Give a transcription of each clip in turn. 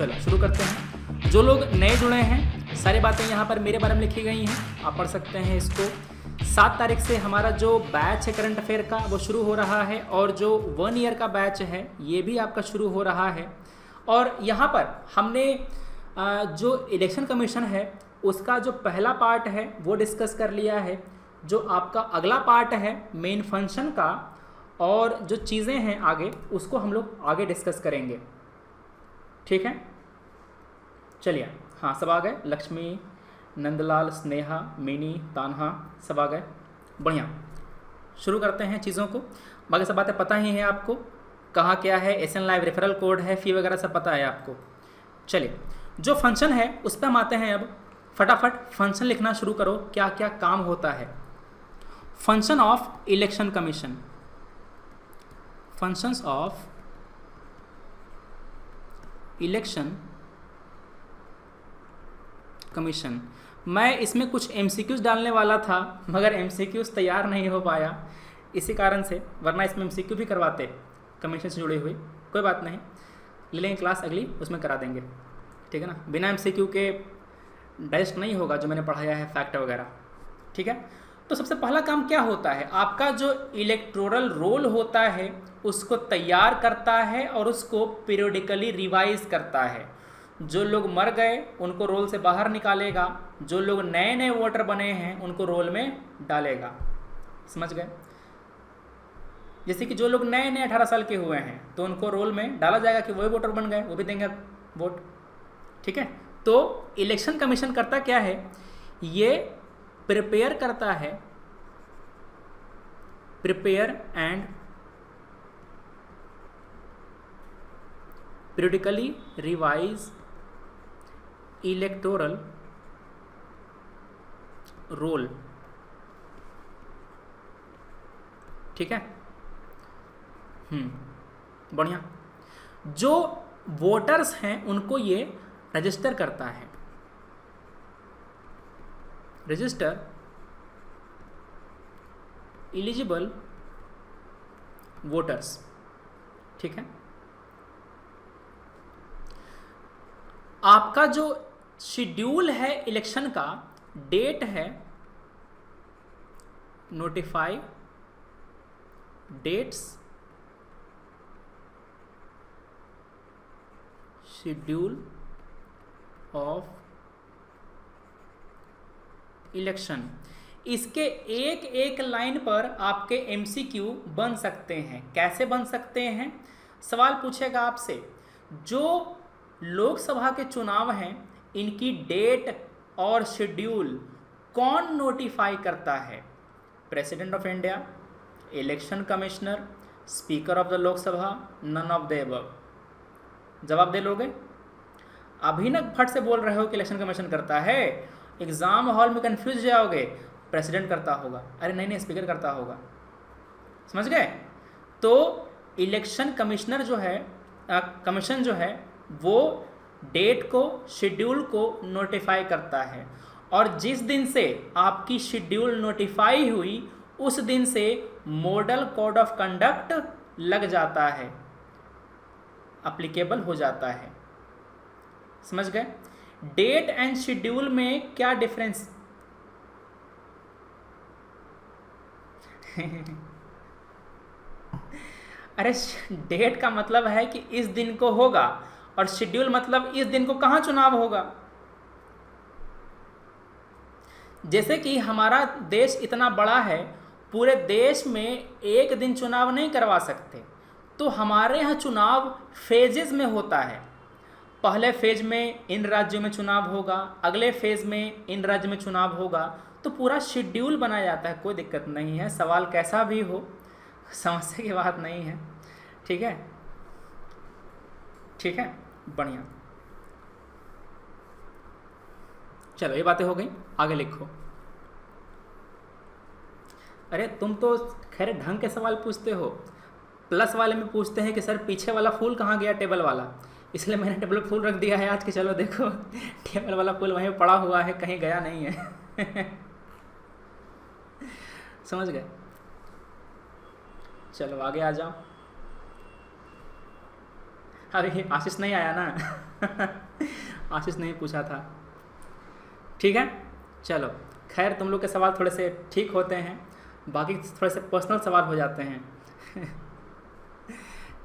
चलो शुरू करते हैं। जो लोग नए जुड़े हैं, सारी बातें यहाँ पर मेरे बारे में लिखी गई हैं, आप पढ़ सकते हैं इसको। 7 तारीख से हमारा जो बैच है करंट अफेयर का वो शुरू हो रहा है, और जो 1 ईयर का बैच है ये भी आपका शुरू हो रहा है। और यहाँ पर हमने जो इलेक्शन कमीशन है उसका जो पहला पार्ट है वो डिस्कस कर लिया है। जो आपका अगला पार्ट है मेन फंक्शन का और जो चीज़ें हैं आगे, उसको हम लोग आगे डिस्कस करेंगे, ठीक है। चलिए, हाँ सब आ गए, लक्ष्मी, नंदलाल, स्नेहा, मिनी, तान्हा सब आ गए, बढ़िया। शुरू करते हैं चीज़ों को। बाकी सब बातें पता ही हैं आपको, कहाँ क्या है, एसएन लाइव रेफरल कोड है, फ़ी वगैरह सब पता है आपको। चलिए, जो फंक्शन है उस पर हम आते हैं। अब फटाफट फंक्शन लिखना शुरू करो, क्या क्या काम होता है। Function of election commission, functions of election commission. मैं इसमें कुछ एमसीक्यूज डालने वाला था मगर एमसीक्यूज तैयार नहीं हो पाया इसी कारण से, वरना इसमें एमसीक्यू भी करवाते कमीशन से जुड़े हुए। कोई बात नहीं, ले लेंगे क्लास अगली, उसमें करा देंगे, ठीक है ना। बिना एमसीक्यू के डाइजेस्ट नहीं होगा जो मैंने पढ़ाया है फैक्ट वगैरह, ठीक है। तो सबसे पहला काम क्या होता है, आपका जो इलेक्टोरल रोल होता है उसको तैयार करता है और उसको पीरियोडिकली रिवाइज करता है। जो लोग मर गए उनको रोल से बाहर निकालेगा, जो लोग नए नए वोटर बने हैं उनको रोल में डालेगा, समझ गए। जैसे कि जो लोग नए नए 18 साल के हुए हैं तो उनको रोल में डाला जाएगा कि वही वोटर बन गए, वो भी देंगे वोट, ठीक है। तो इलेक्शन कमीशन करता क्या है, ये प्रिपेयर करता है, prepare and periodically revise electoral roll, ठीक है। बढ़िया। जो वोटर्स हैं उनको ये रजिस्टर करता है, रजिस्टर एलिजिबल वोटर्स, ठीक है। आपका जो शेड्यूल है इलेक्शन का, डेट है, notify dates, schedule of election. इसके एक एक लाइन पर आपके एमसीक्यू बन सकते हैं। कैसे बन सकते हैं, सवाल पूछेगा आपसे, जो लोकसभा के चुनाव हैं इनकी डेट और शेड्यूल कौन नोटिफाई करता है, president of India, election commissioner, speaker of the Lok Sabha, none of the above. जवाब दे लोगे। अभी ना फट से बोल रहे हो कि इलेक्शन कमीशन करता है, एग्जाम हॉल में कंफ्यूज जाओगे, प्रेसिडेंट करता होगा, अरे नहीं नहीं स्पीकर करता होगा, समझ गए। तो इलेक्शन कमिश्नर जो है, कमीशन जो है वो डेट को, शेड्यूल को नोटिफाई करता है, और जिस दिन से आपकी शेड्यूल नोटिफाई हुई उस दिन से मॉडल कोड ऑफ कंडक्ट लग जाता है, अप्लीकेबल हो जाता है, समझ गए। डेट एंड शेड्यूल में क्या डिफरेंस अरे डेट का मतलब है कि इस दिन को होगा, और शेड्यूल मतलब इस दिन को कहाँ चुनाव होगा। जैसे कि हमारा देश इतना बड़ा है, पूरे देश में एक दिन चुनाव नहीं करवा सकते, तो हमारे यहाँ चुनाव फेजेस में होता है। पहले फेज में इन राज्यों में चुनाव होगा, अगले फेज में इन राज्य में चुनाव होगा, तो पूरा शेड्यूल बनाया जाता है। कोई दिक्कत नहीं है, सवाल कैसा भी हो समस्या की बात नहीं है, ठीक है, ठीक है, बढ़िया। चलो ये बातें हो गई, आगे लिखो। अरे तुम तो खैर ढंग के सवाल पूछते हो, प्लस वाले में पूछते हैं कि सर पीछे वाला फूल कहाँ गया टेबल वाला, इसलिए मैंने टेबल फूल रख दिया है आज कि चलो देखो टेबल वाला फूल वहीं पड़ा हुआ है, कहीं गया नहीं है समझ गए। चलो आगे आ जाओ। अरे आशीष नहीं आया ना। आशीष नहीं पूछा था। ठीक है, चलो खैर तुम लोग के सवाल थोड़े से ठीक होते हैं, बाकी थोड़े से पर्सनल सवाल हो जाते हैं।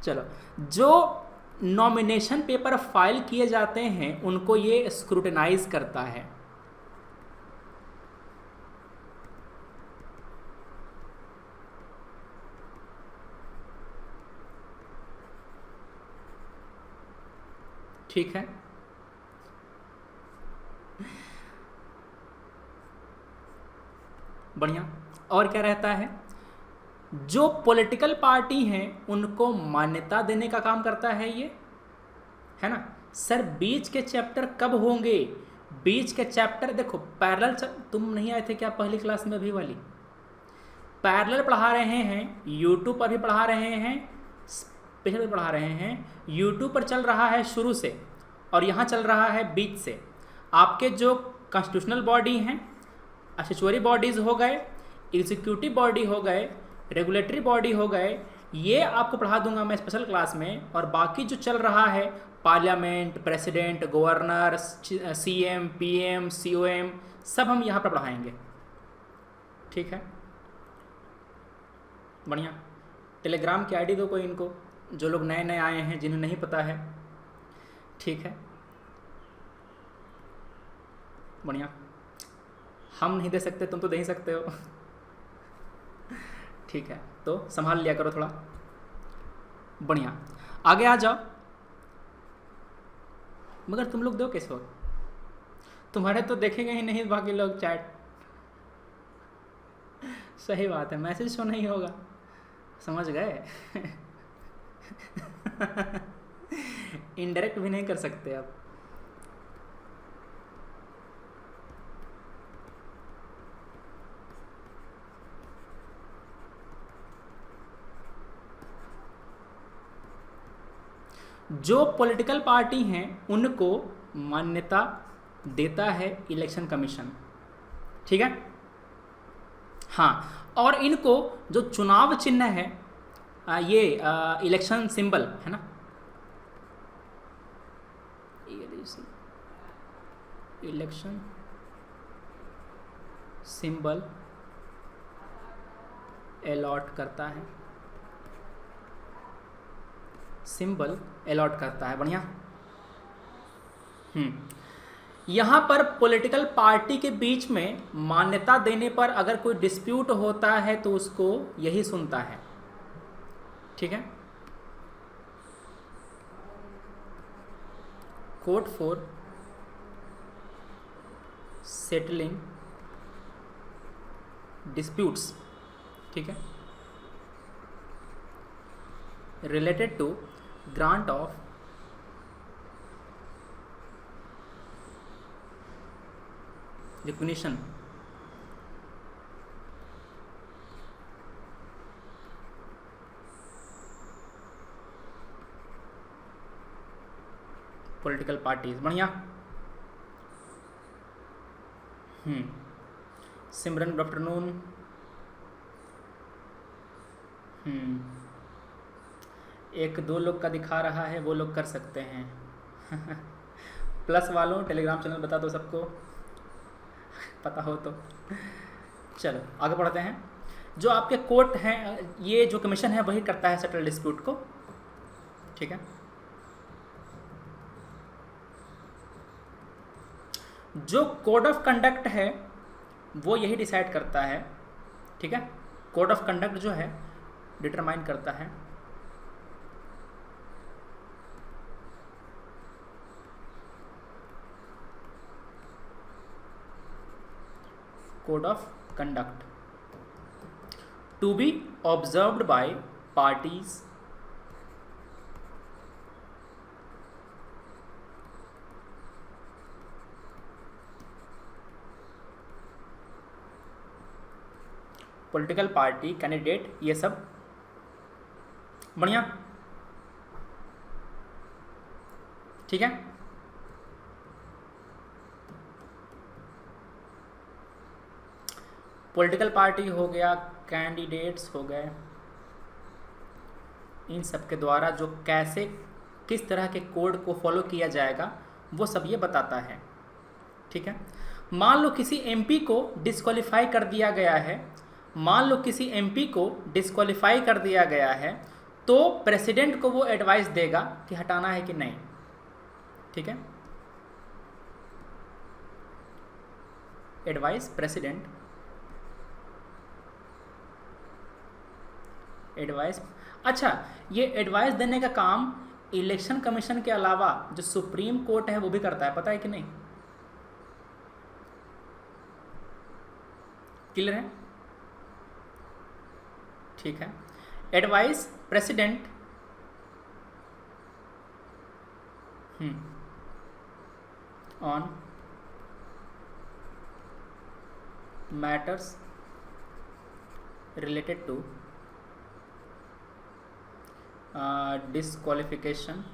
चलो, जो नॉमिनेशन पेपर फाइल किए जाते हैं उनको ये स्क्रूटनाइज करता है। ठीक है, बढ़िया। और क्या रहता है, जो पॉलिटिकल पार्टी हैं उनको मान्यता देने का काम करता है ये, है ना। सर बीच के चैप्टर कब होंगे? बीच के चैप्टर देखो पैरेलल, तुम नहीं आए थे क्या पहली क्लास में? अभी वाली पैरेलल पढ़ा रहे हैं, यूट्यूब पर भी पढ़ा रहे हैं, स्पेशल भी पढ़ा रहे हैं। यूट्यूब पर चल रहा है शुरू से और यहाँ चल रहा है बीच से। आपके जो कॉन्स्टिट्यूशनल बॉडी हैं, स्टैट्यूटरी बॉडीज़ हो गए, एग्जीक्यूटिव बॉडी हो गए, रेगुलेटरी बॉडी हो गए, ये आपको पढ़ा दूंगा मैं स्पेशल क्लास में। और बाकी जो चल रहा है parliament, president, governor, CM, PM, COM, सब हम यहाँ पर पढ़ाएंगे। ठीक है, बढ़िया। टेलीग्राम की आईडी दो कोई इनको, जो लोग नए नए आए हैं जिन्हें नहीं पता है। ठीक है, बढ़िया। हम नहीं दे सकते, तुम तो दे ही सकते हो। ठीक है, तो संभाल लिया करो थोड़ा। बढ़िया, आगे आ जाओ। मगर तुम लोग दो कैसे हो? तुम्हारे तो देखेंगे ही नहीं बाकी लोग चैट। सही बात है, मैसेज शो नहीं होगा, समझ गए। इनडायरेक्ट भी नहीं कर सकते आप। जो पॉलिटिकल पार्टी हैं उनको मान्यता देता है इलेक्शन कमीशन। ठीक है, हाँ। और इनको जो चुनाव चिन्ह है, ये इलेक्शन सिंबल है ना, इलेक्शन सिंबल अलॉट करता है, सिंबल अलॉट करता है। बढ़िया। यहाँ पर पॉलिटिकल पार्टी के बीच में मान्यता देने पर अगर कोई डिस्प्यूट होता है तो उसको यही सुनता है। ठीक है, कोर्ट फॉर सेटलिंग डिस्प्यूट्स, ठीक है, related to grant of recognition political parties. बढ़िया। Simran good afternoon. एक दो लोग का दिखा रहा है, वो लोग कर सकते हैं। प्लस वालों टेलीग्राम चैनल बता दो सबको, पता हो तो। चलो आगे बढ़ते हैं। जो आपके कोर्ट हैं, ये जो कमीशन है वही करता है सेटल डिस्प्यूट को। ठीक है, जो कोड ऑफ कंडक्ट है वो यही डिसाइड करता है। ठीक है, कोड ऑफ कंडक्ट जो है डिटरमाइन करता है code of conduct to be observed by parties political party candidate, ये सब। बढ़िया। ठीक है, पॉलिटिकल पार्टी हो गया, कैंडिडेट्स हो गए, इन सब के द्वारा जो कैसे किस तरह के कोड को फॉलो किया जाएगा वो सब ये बताता है। ठीक है, मान लो किसी एमपी को डिस्क्वालीफाई कर दिया गया है, मान लो किसी एमपी को डिस्क्वालीफाई कर दिया गया है, तो प्रेसिडेंट को वो एडवाइस देगा कि हटाना है कि नहीं। ठीक है, एडवाइस प्रेसिडेंट, एडवाइस। अच्छा, ये एडवाइस देने का काम इलेक्शन कमीशन के अलावा जो सुप्रीम कोर्ट है वो भी करता है, पता है कि नहीं? क्लियर है? ठीक है, advice president on matters related to disqualification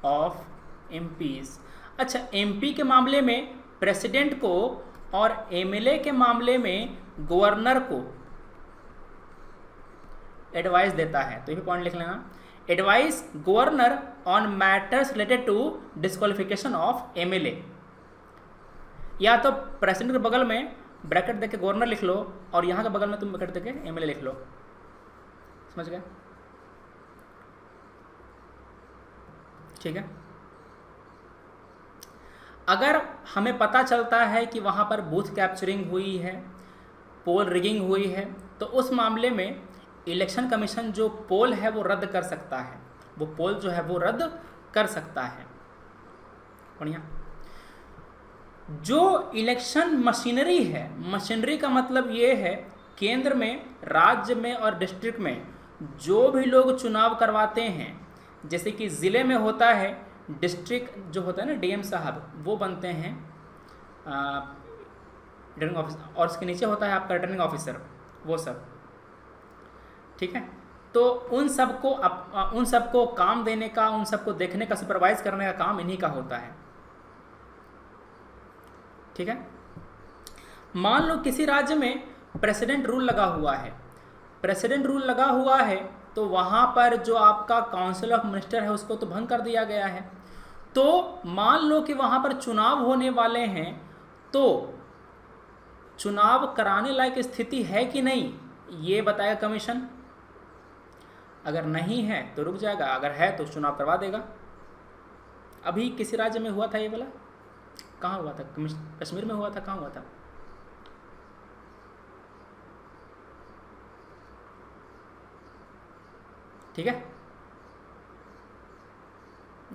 of MPs. अच्छा, एमपी के मामले में प्रेसिडेंट को और एमएलए के मामले में गवर्नर को एडवाइस देता है। तो ये पॉइंट लिख लेना, advice governor on matters related to disqualification of MLA. या तो प्रेसिडेंट के बगल में ब्रैकेट देके गवर्नर लिख लो और यहाँ के बगल में तुम ब्रैकेट देके एमएलए लिख लो। समझ गए? ठीक है, अगर हमें पता चलता है कि वहाँ पर बूथ कैप्चरिंग हुई है, पोल रिगिंग हुई है, तो उस मामले में इलेक्शन कमीशन जो पोल है वो रद्द कर सकता है, वो पोल जो है वो रद्द कर सकता है। बढ़िया। जो इलेक्शन मशीनरी है, मशीनरी का मतलब ये है केंद्र में, राज्य में और डिस्ट्रिक्ट में जो भी लोग चुनाव करवाते हैं, जैसे कि ज़िले में होता है डिस्ट्रिक्ट जो होता है ना डीएम साहब, वो बनते हैं रिटर्निंग ऑफिसर, और उसके नीचे होता है आपका रिटर्निंग ऑफिसर, वो सब। ठीक है, तो उन सबको काम देने का, उन सबको देखने का, सुपरवाइज करने का काम इन्हीं का होता है। ठीक है, मान लो किसी राज्य में प्रेसिडेंट रूल लगा हुआ है, प्रेसिडेंट रूल लगा हुआ है तो वहाँ पर जो आपका काउंसिल ऑफ मिनिस्टर है उसको तो भंग कर दिया गया है। तो मान लो कि वहाँ पर चुनाव होने वाले हैं, तो चुनाव कराने लायक स्थिति है कि नहीं ये बताएगा कमीशन। अगर नहीं है तो रुक जाएगा, अगर है तो चुनाव करवा देगा। अभी किसी राज्य में हुआ था ये वाला, कहाँ हुआ था? कश्मीर में हुआ था, कहाँ हुआ था? ठीक है,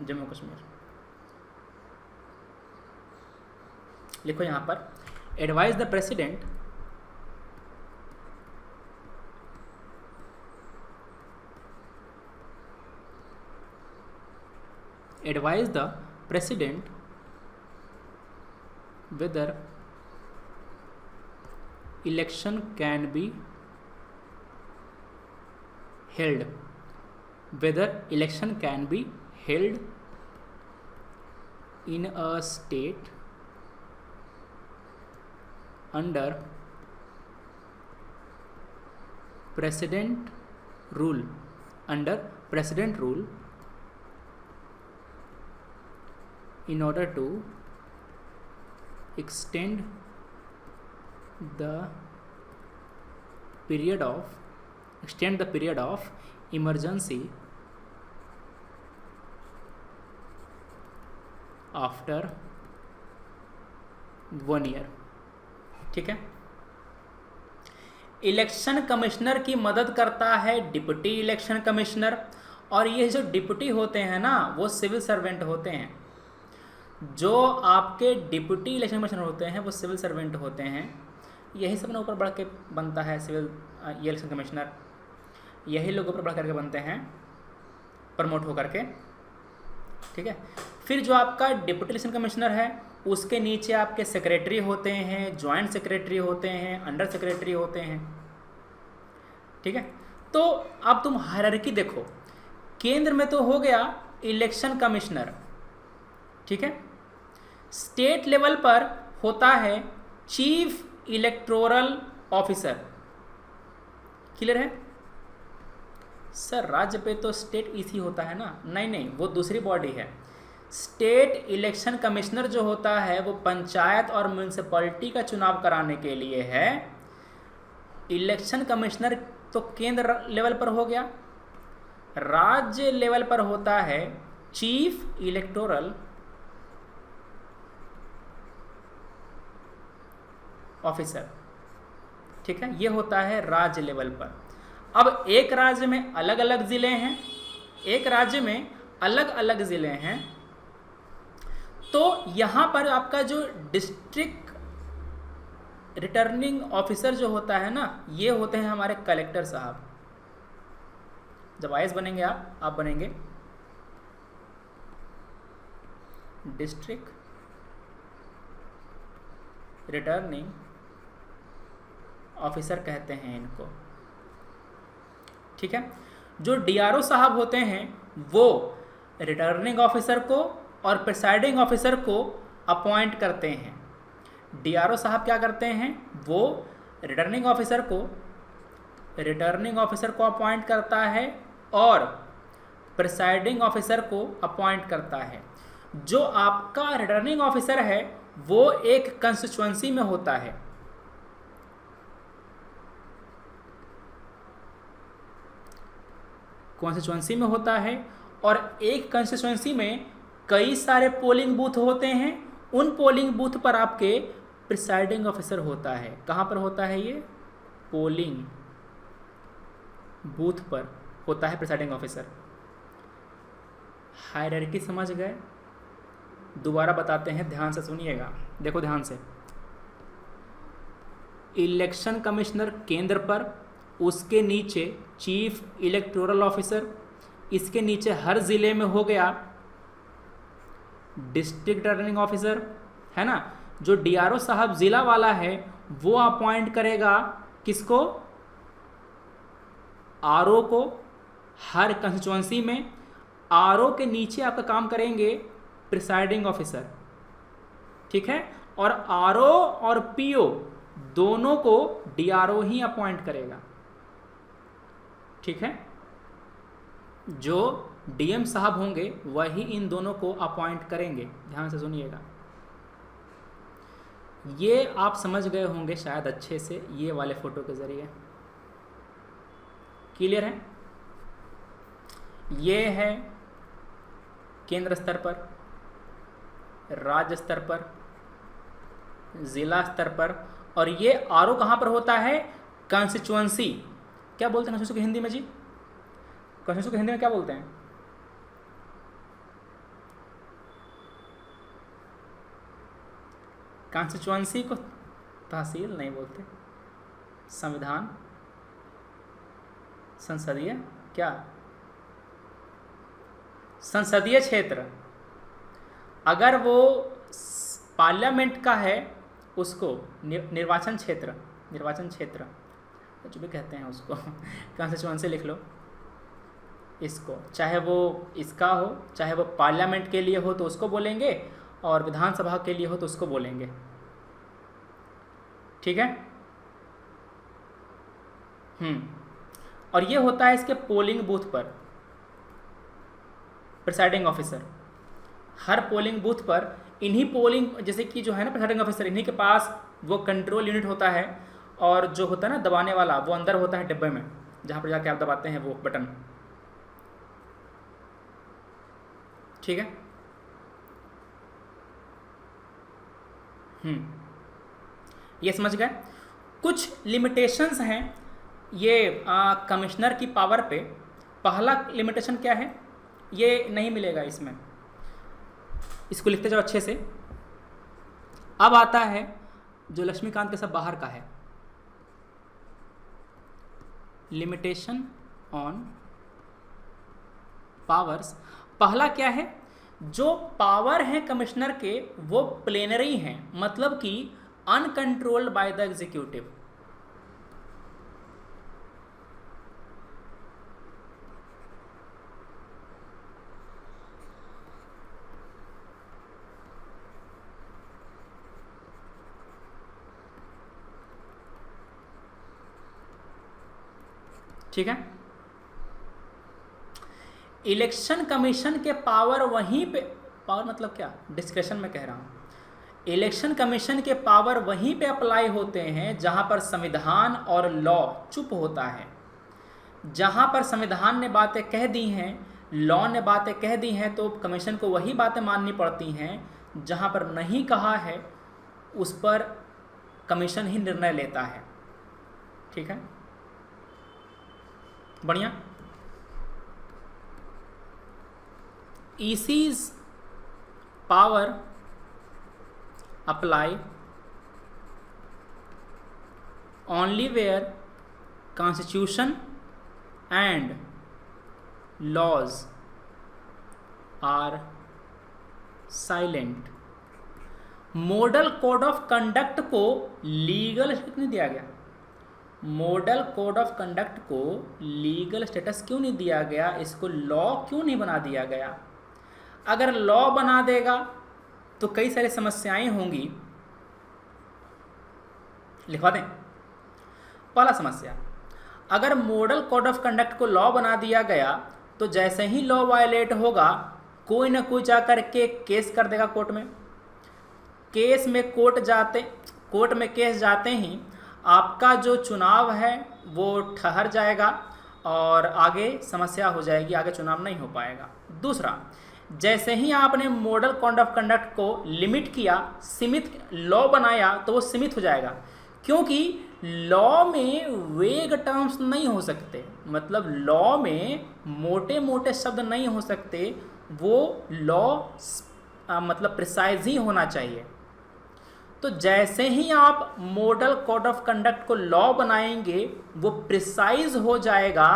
जम्मू कश्मीर। लिखो यहां पर, advise the president whether election can be held, whether election can be held in a state under president rule, in order to extend the period of emergency after 1 year। ठीक है, इलेक्शन कमिश्नर की मदद करता है deputy election commissioner, और ये जो deputy होते हैं ना वो सिविल सर्वेंट होते हैं। जो आपके डिप्टी इलेक्शन कमिश्नर होते हैं वो सिविल सर्वेंट होते हैं। यही सब ना ऊपर बढ़ के बनता है सिविल इलेक्शन कमिश्नर, यही लोग ऊपर बढ़ करके बनते हैं प्रमोट होकर के। ठीक है, फिर जो आपका डिप्टी इलेक्शन कमिश्नर है उसके नीचे आपके सेक्रेटरी होते हैं, जॉइंट सेक्रेटरी होते हैं, अंडर सेक्रेटरी होते हैं। ठीक है, तो अब तुम हायरार्की देखो, केंद्र में तो हो गया इलेक्शन कमिश्नर, ठीक है, स्टेट लेवल पर होता है चीफ इलेक्टोरल ऑफिसर। क्लियर है? सर राज्य पे तो स्टेट ईसी होता है ना। नहीं नहीं, वो दूसरी बॉडी है। स्टेट इलेक्शन कमिश्नर जो होता है वो पंचायत और म्यूनिसिपैलिटी का चुनाव कराने के लिए है। इलेक्शन कमिश्नर तो केंद्र लेवल पर हो गया। राज्य लेवल पर होता है चीफ इलेक्टोरल ऑफिसर। ठीक है, ये होता है राज्य लेवल पर। अब एक राज्य में अलग अलग ज़िले हैं, एक राज्य में अलग अलग ज़िले हैं, तो यहाँ पर आपका जो डिस्ट्रिक्ट रिटर्निंग ऑफिसर जो होता है ना, ये होते हैं हमारे कलेक्टर साहब। जब आईएएस बनेंगे आप बनेंगे डिस्ट्रिक्ट रिटर्निंग ऑफिसर कहते हैं इनको। ठीक है, जो डीआरओ साहब होते हैं वो रिटर्निंग ऑफिसर को और प्रिसाइडिंग ऑफिसर को अपॉइंट करते हैं। डीआरओ साहब क्या करते हैं, वो रिटर्निंग ऑफिसर को अपॉइंट करता है और प्रिसाइडिंग ऑफिसर को अपॉइंट करता है। जो आपका रिटर्निंग ऑफिसर है वो एक कंस्टिट्यूएंसी में होता है। कॉन्स्टिट्यूएंसी में होता है और एक कंस्टिट्यूएंसी में कई सारे पोलिंग बूथ होते हैं। उन पोलिंग बूथ पर आपके प्रिसाइडिंग ऑफिसर होता है। कहाँ पर होता है ये? पोलिंग बूथ पर होता है प्रिसाइडिंग ऑफिसर। हायरार्की समझ गए? दोबारा बताते हैं, ध्यान से सुनिएगा, देखो ध्यान से। इलेक्शन कमिश्नर केंद्र पर, उसके नीचे चीफ इलेक्टोरल ऑफिसर, इसके नीचे हर ज़िले में हो गया डिस्ट्रिक्ट रिटर्निंग ऑफिसर, है ना। जो डीआरओ साहब ज़िला वाला है वो अपॉइंट करेगा किसको? आरओ को हर कंस्टिट्यूएंसी में। आरओ के नीचे आपका काम करेंगे प्रिसाइडिंग ऑफिसर। ठीक है, और आरओ और पीओ दोनों को डीआरओ ही अपॉइंट करेगा। ठीक है, जो डीएम साहब होंगे वही इन दोनों को अपॉइंट करेंगे। ध्यान से सुनिएगा, ये आप समझ गए होंगे शायद अच्छे से, ये वाले फोटो के जरिए। क्लियर है? ये है केंद्र स्तर पर, राज्य स्तर पर, जिला स्तर पर, और ये आरओ कहाँ पर होता है? कंस्टिट्यूएंसी। क्या बोलते हैं कंस्टिट्यूएंसी को हिंदी में जी? कंस्टिट्यूएंसी को हिंदी में क्या बोलते हैं? कंस्टिट्यूएंसी को तहसील नहीं बोलते, संविधान, संसदीय, क्या? संसदीय क्षेत्र। अगर वो पार्लियामेंट का है उसको निर्वाचन क्षेत्र, जो भी कहते हैं उसको कंस्टिट्यूएंसी लिख लो इसको। चाहे वो इसका हो, चाहे वो पार्लियामेंट के लिए हो तो उसको बोलेंगे, और विधानसभा के लिए हो तो उसको बोलेंगे। ठीक है। और ये होता है इसके पोलिंग बूथ पर प्रिसाइडिंग ऑफिसर। हर पोलिंग बूथ पर इन्हीं पोलिंग, जैसे कि जो है ना प्रिसाइडिंग ऑफिसर, इन्हीं के पास वो कंट्रोल यूनिट होता है, और जो होता है ना दबाने वाला, वो अंदर होता है डिब्बे में, जहाँ पर जाके आप दबाते हैं वो बटन। ठीक है। ये समझ गए? कुछ लिमिटेशंस हैं ये कमिश्नर की पावर पे। पहला लिमिटेशन क्या है? ये नहीं मिलेगा इसमें, इसको लिखते जाओ अच्छे से। अब आता है जो लक्ष्मीकांत के सब बाहर का है, लिमिटेशन ऑन पावर्स। पहला क्या है? जो पावर है कमिश्नर के वो प्लेनरी हैं, मतलब कि अनकंट्रोल्ड बाय द एग्जीक्यूटिव। ठीक है। इलेक्शन कमीशन के पावर वहीं पे, पावर मतलब क्या, डिस्कशन में कह रहा हूँ, इलेक्शन कमीशन के पावर वहीं पे अप्लाई होते हैं जहाँ पर संविधान और लॉ चुप होता है। जहाँ पर संविधान ने बातें कह दी हैं, लॉ ने बातें कह दी हैं, तो कमीशन को वही बातें माननी पड़ती हैं। जहाँ पर नहीं कहा है उस पर कमीशन ही निर्णय लेता है। ठीक है, बढ़िया। EC's power apply only where constitution and laws are silent। Model code of conduct को लीगल स्टेटस नहीं दिया गया। मॉडल कोड ऑफ कंडक्ट को लीगल स्टेटस क्यों नहीं दिया गया, इसको लॉ क्यों नहीं बना दिया गया? अगर लॉ बना देगा तो कई सारी समस्याएं होंगी। लिखवा दें। पहला समस्या, अगर मॉडल कोड ऑफ कंडक्ट को लॉ बना दिया गया तो जैसे ही लॉ वायलेट होगा कोई ना कोई जाकर के केस कर देगा कोर्ट में। केस में कोर्ट में केस जाते ही आपका जो चुनाव है वो ठहर जाएगा और आगे समस्या हो जाएगी, आगे चुनाव नहीं हो पाएगा। दूसरा, जैसे ही आपने मॉडल कोड ऑफ कंडक्ट को लिमिट किया, सीमित लॉ बनाया, तो वो सीमित हो जाएगा, क्योंकि लॉ में वेग टर्म्स नहीं हो सकते। मतलब लॉ में मोटे मोटे शब्द नहीं हो सकते, वो लॉ मतलब प्रिसाइज ही होना चाहिए। तो जैसे ही आप मॉडल कोड ऑफ कंडक्ट को लॉ बनाएंगे वो प्रिसाइज हो जाएगा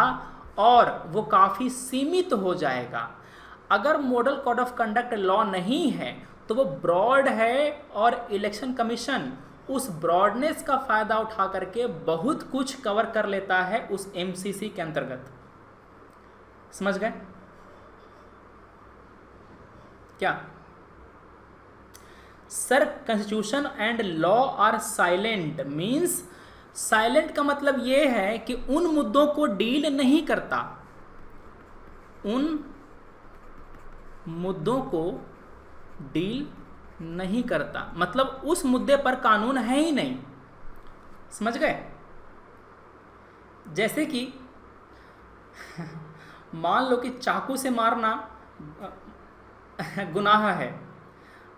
और वो काफ़ी सीमित हो जाएगा। अगर model code of conduct law नहीं है तो वो ब्रॉड है और इलेक्शन कमीशन उस ब्रॉडनेस का फ़ायदा उठा करके बहुत कुछ कवर कर लेता है उस MCC के अंतर्गत। समझ गए क्या? Sir constitution and law are silent means, silent का मतलब ये है कि उन मुद्दों को डील नहीं करता, उन मुद्दों को डील नहीं करता, मतलब उस मुद्दे पर कानून है ही नहीं। समझ गए? जैसे कि मान लो कि चाकू से मारना गुनाह है,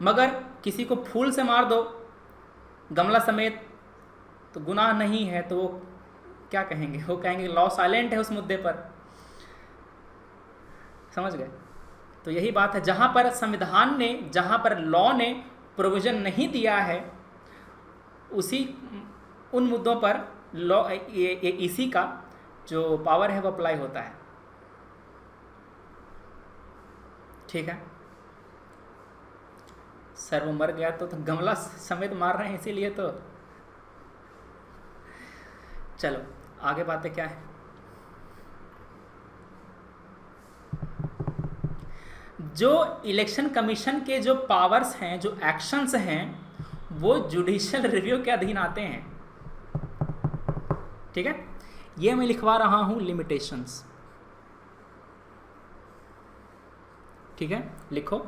मगर किसी को फूल से मार दो गमला समेत तो गुनाह नहीं है, तो वो क्या कहेंगे? वो कहेंगे लॉ साइलेंट है उस मुद्दे पर। समझ गए? तो यही बात है, जहाँ पर संविधान ने, जहाँ पर लॉ ने प्रोविज़न नहीं दिया है उसी उन मुद्दों पर लॉ ये इसी का जो पावर है वो अप्लाई होता है। ठीक है सर, वो मर गया तो गमला समेत मार रहे हैं इसीलिए तो। चलो आगे बातें क्या है। जो इलेक्शन कमीशन के जो पावर्स हैं, जो एक्शंस हैं, वो जुडिशियल रिव्यू के अधीन आते हैं। ठीक है, ये मैं लिखवा रहा हूं लिमिटेशंस। ठीक है, लिखो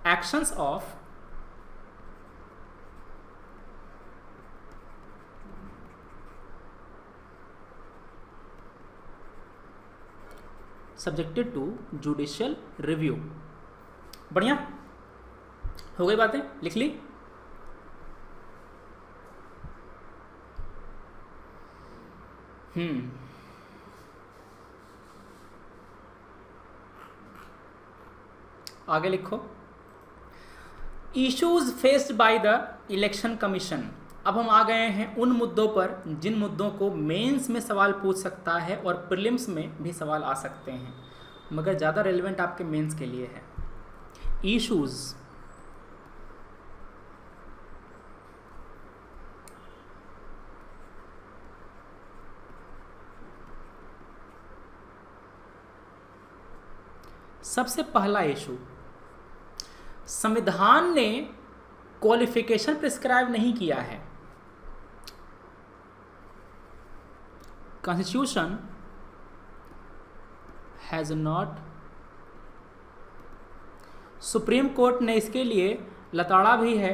actions of subjected to judicial review. बढ़िया, हो गई बातें? लिख ली? आगे लिखो issues faced by the election commission. अब हम आ गए हैं उन मुद्दों पर जिन मुद्दों को मेंस में सवाल पूछ सकता है और प्रीलिम्स में भी सवाल आ सकते हैं, मगर ज़्यादा रेलेवेंट आपके मेंस के लिए है। इश्यूज सबसे पहला इशू, संविधान ने क्वालिफिकेशन प्रिस्क्राइब नहीं किया है। Constitution has not supreme court ने इसके लिए लताड़ा भी है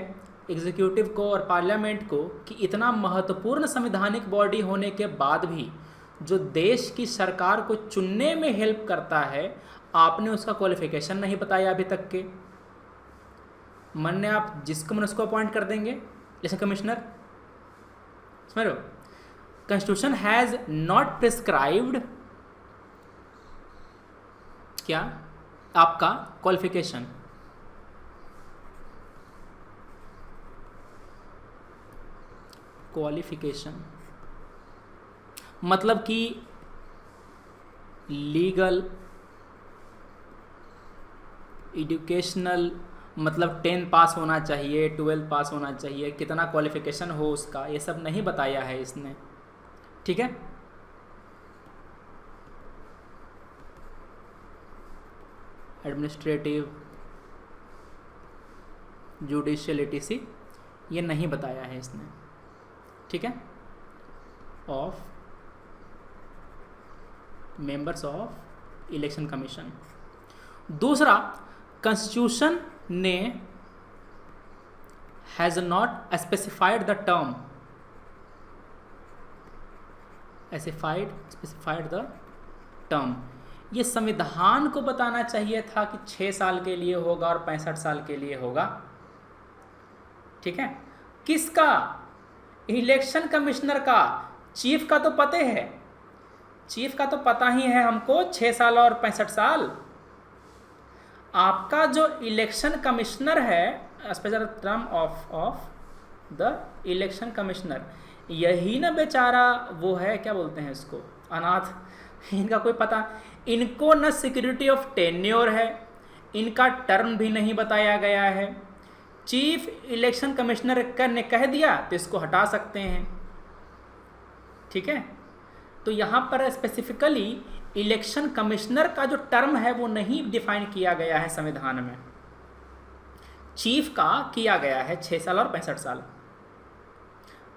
एग्जीक्यूटिव को और पार्लियामेंट को कि इतना महत्वपूर्ण संवैधानिक बॉडी होने के बाद भी जो देश की सरकार को चुनने में हेल्प करता है, आपने उसका क्वालिफिकेशन नहीं बताया अभी तक के। मन आप जिसको मन उसको अपॉइंट कर देंगे इलेक्शन कमिश्नर, समझ रहे हो। कॉन्स्टिट्यूशन हैज नॉट प्रिस्क्राइब्ड क्या आपका क्वालिफिकेशन। क्वालिफिकेशन मतलब कि लीगल, एजुकेशनल, मतलब 10 पास होना चाहिए, 12 पास होना चाहिए, कितना क्वालिफिकेशन हो उसका, ये सब नहीं बताया है इसने, ठीक है। एडमिनिस्ट्रेटिव, जुडिशियल etc ये नहीं बताया है इसने, ठीक है, of members of election commission. दूसरा, कॉन्स्टिट्यूशन ने has not specified the term, specified the term. ये संविधान को बताना चाहिए था कि 6 साल के लिए होगा और 65 साल के लिए होगा, ठीक है। किसका? इलेक्शन कमिश्नर का। चीफ का तो पता है, चीफ का तो पता ही है हमको 6 साल और 65 साल। आपका जो इलेक्शन कमिश्नर है, special term of the election commissioner, यही ना बेचारा वो है, क्या बोलते हैं इसको, अनाथ। इनका कोई पता, इनको न सिक्योरिटी ऑफ टेन्योर है, इनका टर्म भी नहीं बताया गया है। चीफ इलेक्शन कमिश्नर ने कह दिया तो इसको हटा सकते हैं, ठीक है। तो यहाँ पर स्पेसिफिकली इलेक्शन कमिश्नर का जो टर्म है वो नहीं डिफाइन किया गया है संविधान में। चीफ का किया गया है 6 साल और 65 साल।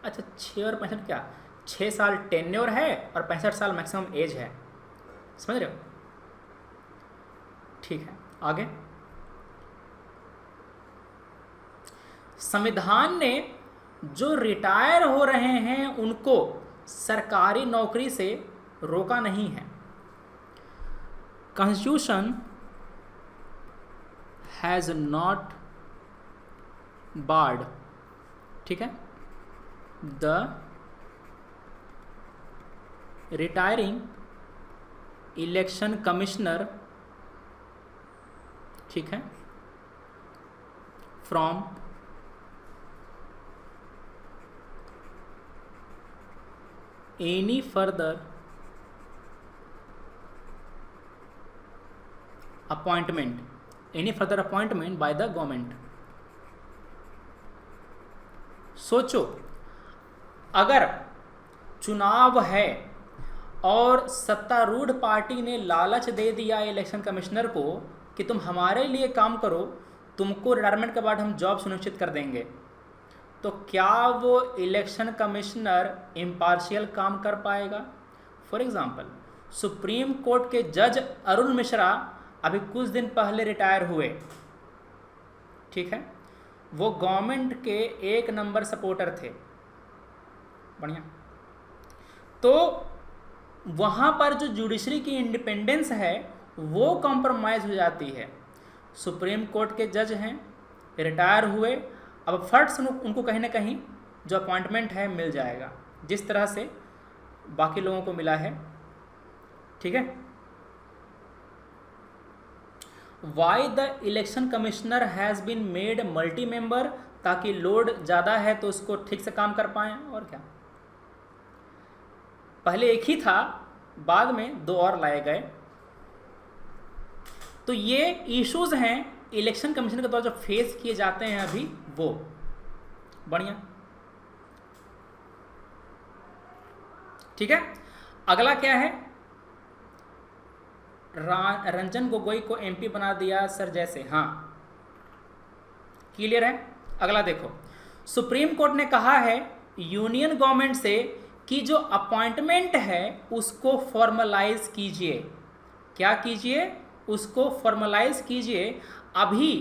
अच्छा, 6 और 65 क्या, 6 साल टेन्योर है और 65 साल मैक्सिमम एज है, समझ रहे हो, ठीक है। आगे, संविधान ने जो रिटायर हो रहे हैं उनको सरकारी नौकरी से रोका नहीं है। कॉन्स्टिट्यूशन हैज नॉट बार्ड, ठीक है, द रिटायरिंग इलेक्शन कमिश्नर, ठीक है, from any further appointment, any further appointment by the government. सोचो, अगर चुनाव है और सत्तारूढ़ पार्टी ने लालच दे दिया इलेक्शन कमिश्नर को कि तुम हमारे लिए काम करो, तुमको रिटायरमेंट के बाद हम जॉब सुनिश्चित कर देंगे, तो क्या वो इलेक्शन कमिश्नर इम्पार्शियल काम कर पाएगा? फॉर एग्जांपल, सुप्रीम कोर्ट के जज अरुण मिश्रा अभी कुछ दिन पहले रिटायर हुए, ठीक है, वो गवर्नमेंट के 1 नंबर सपोर्टर थे, बढ़िया। तो वहाँ पर जो जुडिशरी की इंडिपेंडेंस है वो कॉम्प्रोमाइज़ हो जाती है। सुप्रीम कोर्ट के जज हैं, रिटायर हुए, अब फट से उनको कहीं ना कहीं जो अपॉइंटमेंट है मिल जाएगा, जिस तरह से बाकी लोगों को मिला है, ठीक है। Why the election commissioner has been made multi member, ताकि लोड ज़्यादा है तो उसको ठीक से काम कर पाएँ, और क्या। पहले एक ही था, बाद में 2 और लाए गए। तो ये इश्यूज हैं इलेक्शन कमीशन के द्वारा जो फेस किए जाते हैं अभी, वो बढ़िया, ठीक है। अगला क्या है, रंजन गोगोई को एमपी बना दिया सर जैसे, हाँ क्लियर है। अगला देखो, सुप्रीम कोर्ट ने कहा है यूनियन गवर्नमेंट से कि जो अपॉइंटमेंट है उसको फॉर्मलाइज कीजिए। क्या कीजिए? उसको फॉर्मलाइज कीजिए। अभी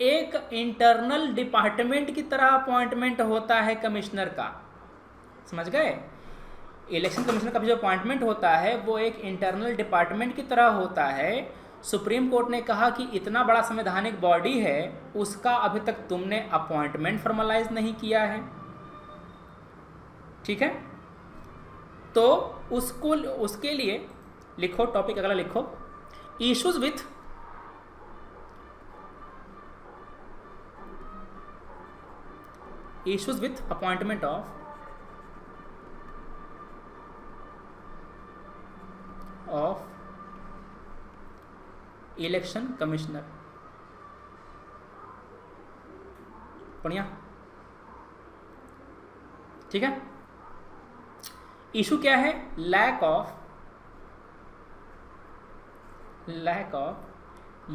एक इंटरनल डिपार्टमेंट की तरह अपॉइंटमेंट होता है कमिश्नर का, समझ गए। इलेक्शन कमिश्नर का जो अपॉइंटमेंट होता है वो एक इंटरनल डिपार्टमेंट की तरह होता है। सुप्रीम कोर्ट ने कहा कि इतना बड़ा संवैधानिक बॉडी है, उसका अभी तक तुमने अपॉइंटमेंट फॉर्मलाइज नहीं किया है, ठीक है। तो उसके लिए लिखो, टॉपिक अगला लिखो, issues with appointment of election commissioner. बढ़िया, ठीक है। इशू क्या है? Lack of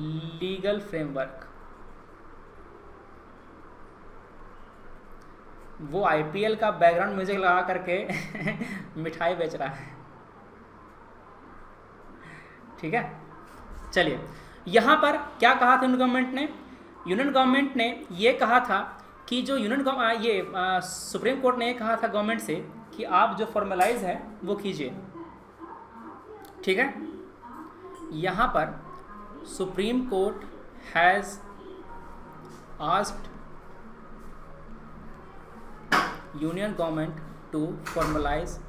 legal framework. वो आईपीएल का बैकग्राउंड म्यूजिक लगा करके मिठाई बेच रहा है, ठीक है। चलिए, यहाँ पर क्या कहा था यूनियन गवर्नमेंट ने ये कहा था कि जो सुप्रीम कोर्ट ने ये कहा था गवर्नमेंट से कि आप जो फॉर्मलाइज है वो कीजिए, ठीक है। यहाँ पर supreme court has asked union government to formalise.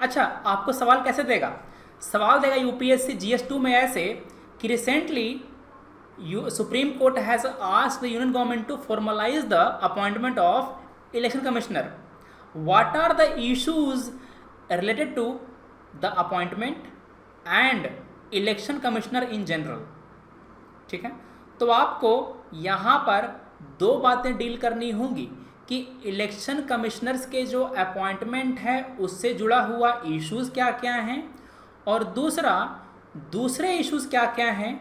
अच्छा, आपको सवाल कैसे देगा? सवाल देगा यूपीएससी GS2 में ऐसे कि recently supreme court has asked the union government to formalise the appointment of election commissioner. What are the issues related to the appointment and election commissioner in general, ठीक है। तो आपको यहाँ पर दो बातें डील करनी होंगी कि इलेक्शन कमिश्नर्स के जो अपॉइंटमेंट है उससे जुड़ा हुआ इश्यूज क्या क्या हैं, और दूसरे इश्यूज क्या क्या हैं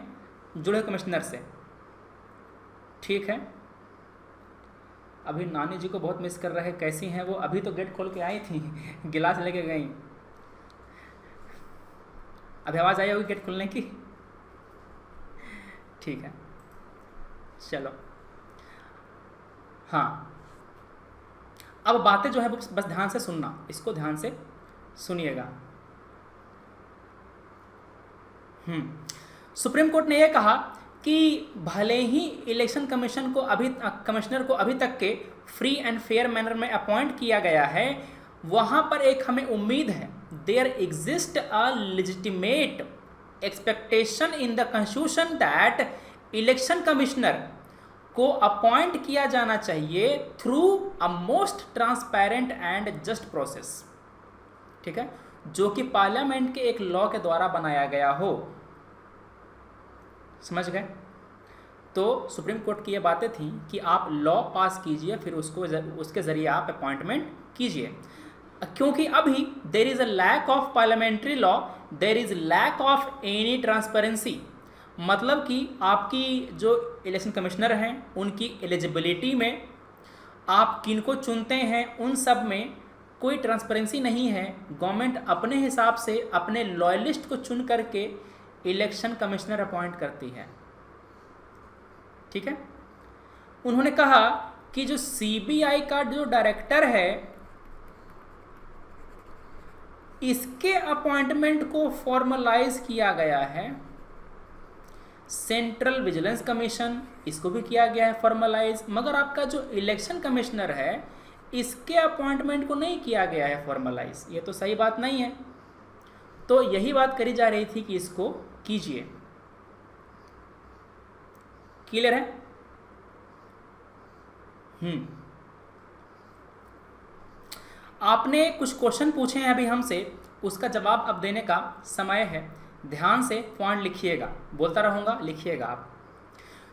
जुड़े कमिश्नर से, ठीक है। अभी नानी जी को बहुत मिस कर रहे हैं, कैसी हैं वो? अभी तो गेट खोल के आई थी, गिलास लेके गई। अभी आवाज़ आई होगी गेट खोलने की, ठीक है। चलो, हाँ, अब बातें जो है बस ध्यान से सुनना, इसको ध्यान से सुनिएगा। सुप्रीम कोर्ट ने यह कहा कि भले ही इलेक्शन कमिश्नर को अभी तक के फ्री एंड फेयर मैनर में अपॉइंट किया गया है, वहाँ पर एक हमें उम्मीद है, there exist a legitimate expectation in the constitution that election commissioner को अपॉइंट किया जाना चाहिए through a most transparent and just process, ठीक है, जो कि पार्लियामेंट के एक लॉ के द्वारा बनाया गया हो, समझ गए। तो सुप्रीम कोर्ट की ये बातें थी कि आप लॉ पास कीजिए, फिर उसके ज़रिए आप अपॉइंटमेंट कीजिए, क्योंकि अभी there is a lack of parliamentary law, there is lack of any transparency. मतलब कि आपकी जो इलेक्शन कमिश्नर हैं उनकी एलिजिबिलिटी में, आप किनको चुनते हैं उन सब में कोई ट्रांसपेरेंसी नहीं है। गवर्नमेंट अपने हिसाब से अपने लॉयलिस्ट को चुन करके इलेक्शन कमिश्नर अपॉइंट करती है, ठीक है। उन्होंने कहा कि जो सीबीआई का जो डायरेक्टर है, इसके अपॉइंटमेंट को फॉर्मलाइज किया गया है। सेंट्रल विजिलेंस कमीशन, इसको भी किया गया है फॉर्मलाइज, मगर आपका जो इलेक्शन कमिश्नर है इसके अपॉइंटमेंट को नहीं किया गया है फॉर्मलाइज। ये तो सही बात नहीं है। तो यही बात करी जा रही थी कि इसको कीजिए। क्लियर है? आपने कुछ क्वेश्चन पूछे हैं अभी हमसे, उसका जवाब अब देने का समय है। ध्यान से पॉइंट लिखिएगा, बोलता रहूँगा, लिखिएगा आप।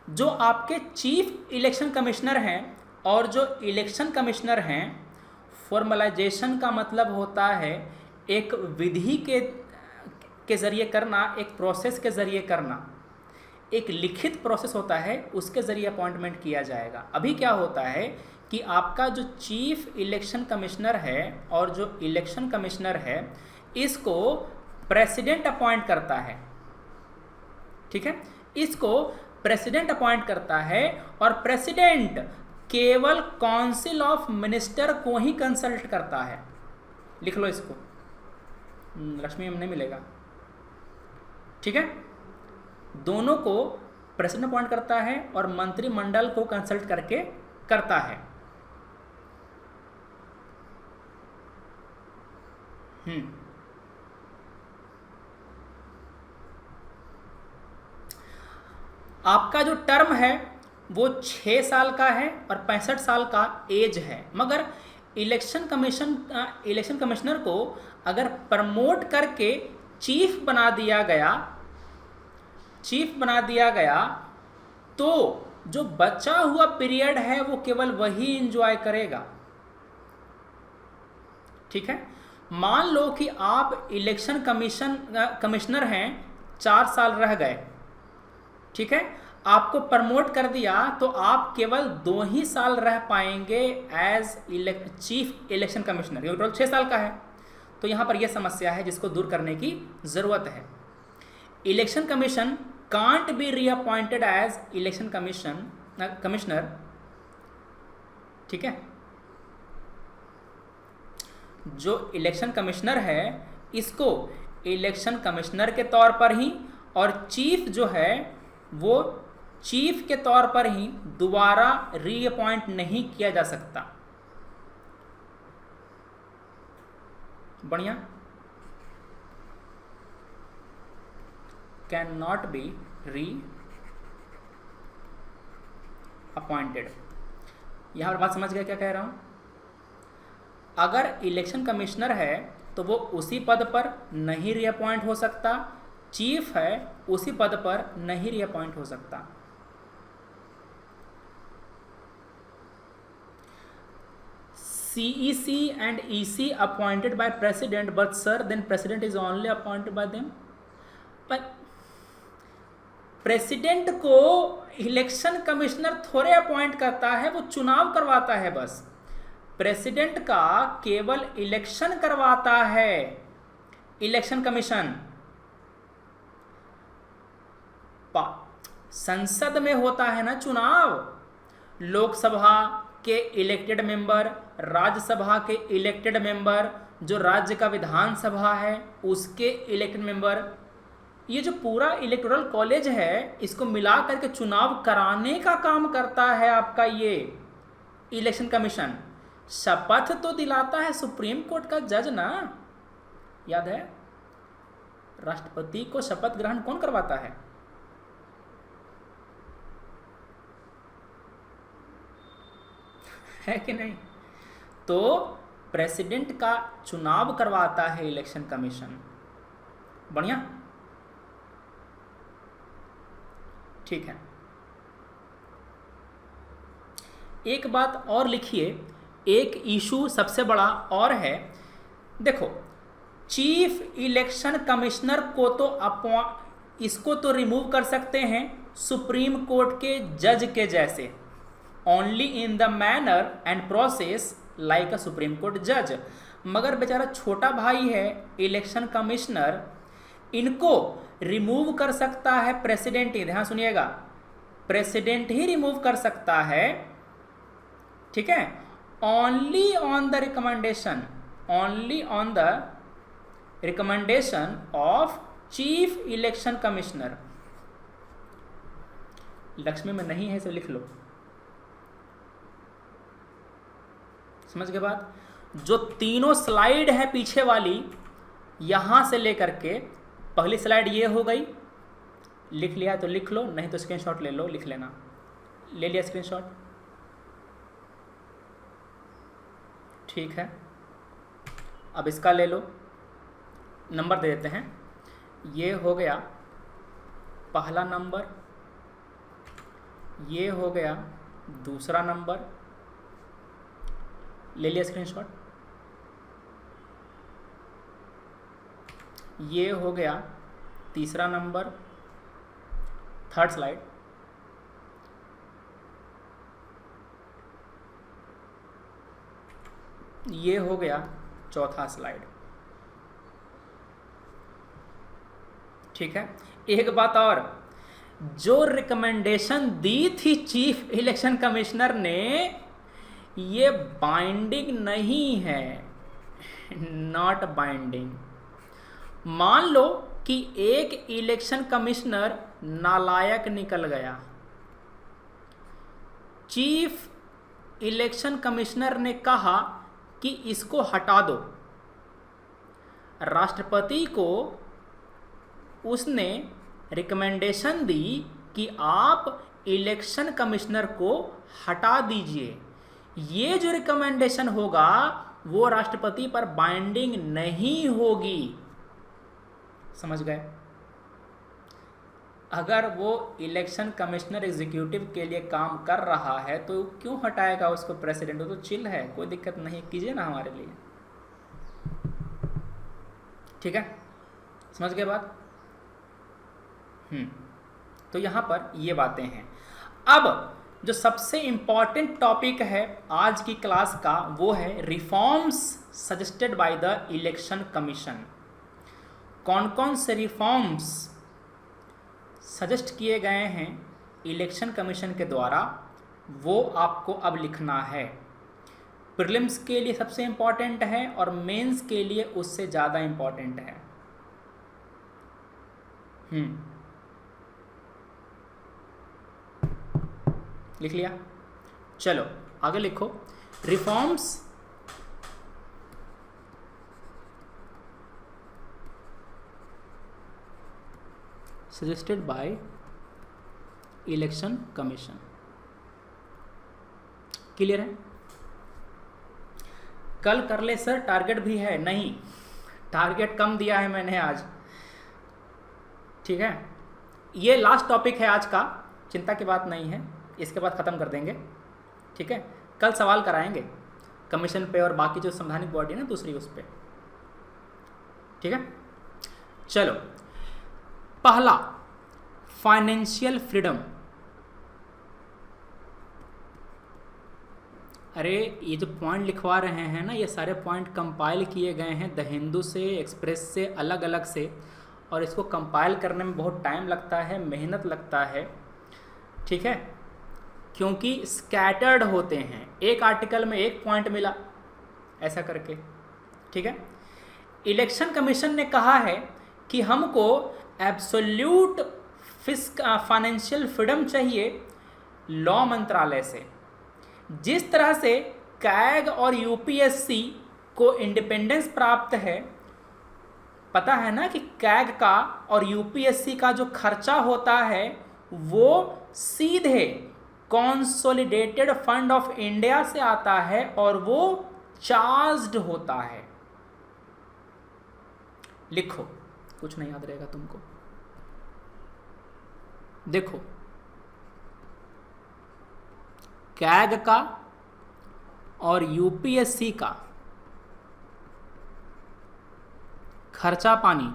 जो आपके चीफ इलेक्शन कमिश्नर हैं और जो इलेक्शन कमिश्नर हैं, फॉर्मलाइजेशन का मतलब होता है एक विधि के ज़रिए करना, एक प्रोसेस के ज़रिए करना, एक लिखित प्रोसेस होता है, उसके ज़रिए अपॉइंटमेंट किया जाएगा। अभी क्या होता है कि आपका जो चीफ इलेक्शन कमिश्नर है और जो इलेक्शन कमिश्नर है, इसको प्रेसिडेंट अपॉइंट करता है, ठीक है, इसको प्रेसिडेंट अपॉइंट करता है और प्रेसिडेंट केवल काउंसिल ऑफ मिनिस्टर को ही कंसल्ट करता है। लिख लो इसको, लक्ष्मी में नहीं मिलेगा। ठीक है, दोनों को प्रेसिडेंट अपॉइंट करता है और मंत्रिमंडल को कंसल्ट करके करता है। आपका जो टर्म है वो 6 साल का है और 65 साल का एज है, मगर इलेक्शन कमिश्नर को अगर प्रमोट करके चीफ बना दिया गया तो जो बचा हुआ पीरियड है वो केवल वही एंजॉय करेगा। ठीक है, मान लो कि आप इलेक्शन कमिश्नर हैं, 4 साल रह गए, ठीक है, आपको प्रमोट कर दिया तो आप केवल 2 ही साल रह पाएंगे एज चीफ इलेक्शन कमिश्नर, क्योंकि टोटल 6 साल का है। तो यहां पर यह समस्या है जिसको दूर करने की जरूरत है। Election commission can't be reappointed as election commissioner. ठीक है, जो इलेक्शन कमिश्नर है इसको इलेक्शन कमिश्नर के तौर पर ही और चीफ जो है वो चीफ के तौर पर ही दोबारा रीअपॉइंट नहीं किया जा सकता। बढ़िया, कैन नॉट बी री अपॉइंटेड। यहां पर बात समझ गए क्या कह रहा हूं? अगर इलेक्शन कमिश्नर है तो वो उसी पद पर नहीं रीअपॉइंट हो सकता, चीफ है उसी पद पर नहीं रीअपॉइंट हो सकता। CEC and EC appointed by president, but sir, then president is only appointed by them. पर प्रेसिडेंट को इलेक्शन कमिश्नर थोड़े अपॉइंट करता है, वो चुनाव करवाता है बस। प्रेसिडेंट का केवल इलेक्शन करवाता है इलेक्शन कमीशन। संसद में होता है ना चुनाव, लोकसभा के इलेक्टेड मेंबर, राज्यसभा के इलेक्टेड मेंबर, जो राज्य का विधानसभा है उसके इलेक्टेड मेंबर, ये जो पूरा इलेक्टोरल कॉलेज है इसको मिला करके चुनाव कराने का काम करता है आपका ये इलेक्शन कमीशन। शपथ तो दिलाता है सुप्रीम कोर्ट का जज ना, याद है? राष्ट्रपति को शपथ ग्रहण कौन करवाता है? है कि नहीं? तो प्रेसिडेंट का चुनाव करवाता है इलेक्शन कमीशन। बढ़िया, ठीक है। एक बात और लिखिए, एक इशू सबसे बड़ा और है। देखो, चीफ इलेक्शन कमिश्नर को तो इसको तो रिमूव कर सकते हैं सुप्रीम कोर्ट के जज के जैसे, only in the manner and process like a supreme court जज। मगर बेचारा छोटा भाई है इलेक्शन कमिश्नर, इनको रिमूव कर सकता है प्रेसिडेंट ही। ध्यान सुनिएगा, प्रेसिडेंट ही रिमूव कर सकता है, ठीक है, only on the recommendation of chief election commissioner. Lakshmi में नहीं है, इसे लिख लो। समझ के बाद जो तीनों स्लाइड है पीछे वाली, यहां से लेकर के पहली स्लाइड ये हो गई, लिख लिया तो लिख लो, नहीं तो स्क्रीनशॉट ले लो, लिख लेना। ले लिया स्क्रीनशॉट, ठीक है। अब इसका ले लो, नंबर दे देते हैं। ये हो गया पहला नंबर, ये हो गया दूसरा नंबर, ले लिया स्क्रीनशॉट। ये हो गया तीसरा नंबर, थर्ड स्लाइड। ये हो गया चौथा स्लाइड, ठीक है। एक बात और, जो रिकमेंडेशन दी थी चीफ इलेक्शन कमिश्नर ने, ये बाइंडिंग नहीं है, नॉट बाइंडिंग। मान लो कि एक इलेक्शन कमिश्नर नालायक निकल गया, चीफ इलेक्शन कमिश्नर ने कहा कि इसको हटा दो, राष्ट्रपति को उसने रिकमेंडेशन दी कि आप इलेक्शन कमिश्नर को हटा दीजिए। ये जो रिकमेंडेशन होगा वो राष्ट्रपति पर बाइंडिंग नहीं होगी। समझ गए? अगर वो इलेक्शन कमिश्नर एग्जीक्यूटिव के लिए काम कर रहा है तो क्यों हटाएगा उसको प्रेसिडेंट? वो तो चिल है, कोई दिक्कत नहीं, कीजिए ना हमारे लिए। ठीक है, समझ गए बात? तो यहां पर ये बातें हैं। अब जो सबसे इंपॉर्टेंट टॉपिक है आज की क्लास का वो है reforms suggested by the election commission. कौन कौन से रिफॉर्म्स सजेस्ट किए गए हैं इलेक्शन कमीशन के द्वारा, वो आपको अब लिखना है। प्रीलिम्स के लिए सबसे इंपॉर्टेंट है और मेंस के लिए उससे ज़्यादा इंपॉर्टेंट है। लिख लिया? चलो आगे लिखो। Reforms suggested by election commission. Clear है? कल कर ले सर, टारगेट भी है? नहीं, टारगेट कम दिया है मैंने आज। ठीक है, ये लास्ट टॉपिक है आज का, चिंता की बात नहीं है, इसके बाद ख़त्म कर देंगे। ठीक है, कल सवाल कराएंगे कमीशन पे और बाकी जो संवैधानिक बॉडी है ना दूसरी, उस पर। ठीक है, चलो पहला फाइनेंशियल फ्रीडम। अरे ये जो पॉइंट लिखवा रहे हैं ना, ये सारे पॉइंट कंपाइल किए गए हैं द हिंदू से, एक्सप्रेस से, अलग अलग से, और इसको कंपाइल करने में बहुत टाइम लगता है, मेहनत लगता है। ठीक है, क्योंकि स्कैटर्ड होते हैं, एक आर्टिकल में एक पॉइंट मिला ऐसा करके। ठीक है, इलेक्शन कमीशन ने कहा है कि हमको एब्सोल्यूट फाइनेंशियल फ्रीडम चाहिए लॉ मंत्रालय से। जिस तरह से कैग और यूपीएससी को इंडिपेंडेंस प्राप्त है, पता है ना कि कैग का और यूपीएससी का जो खर्चा होता है वो सीधे कंसोलिडेटेड फंड ऑफ इंडिया से आता है और वो चार्ज्ड होता है। लिखो, कुछ नहीं याद रहेगा तुमको। देखो, कैग का और यूपीएससी का खर्चा पानी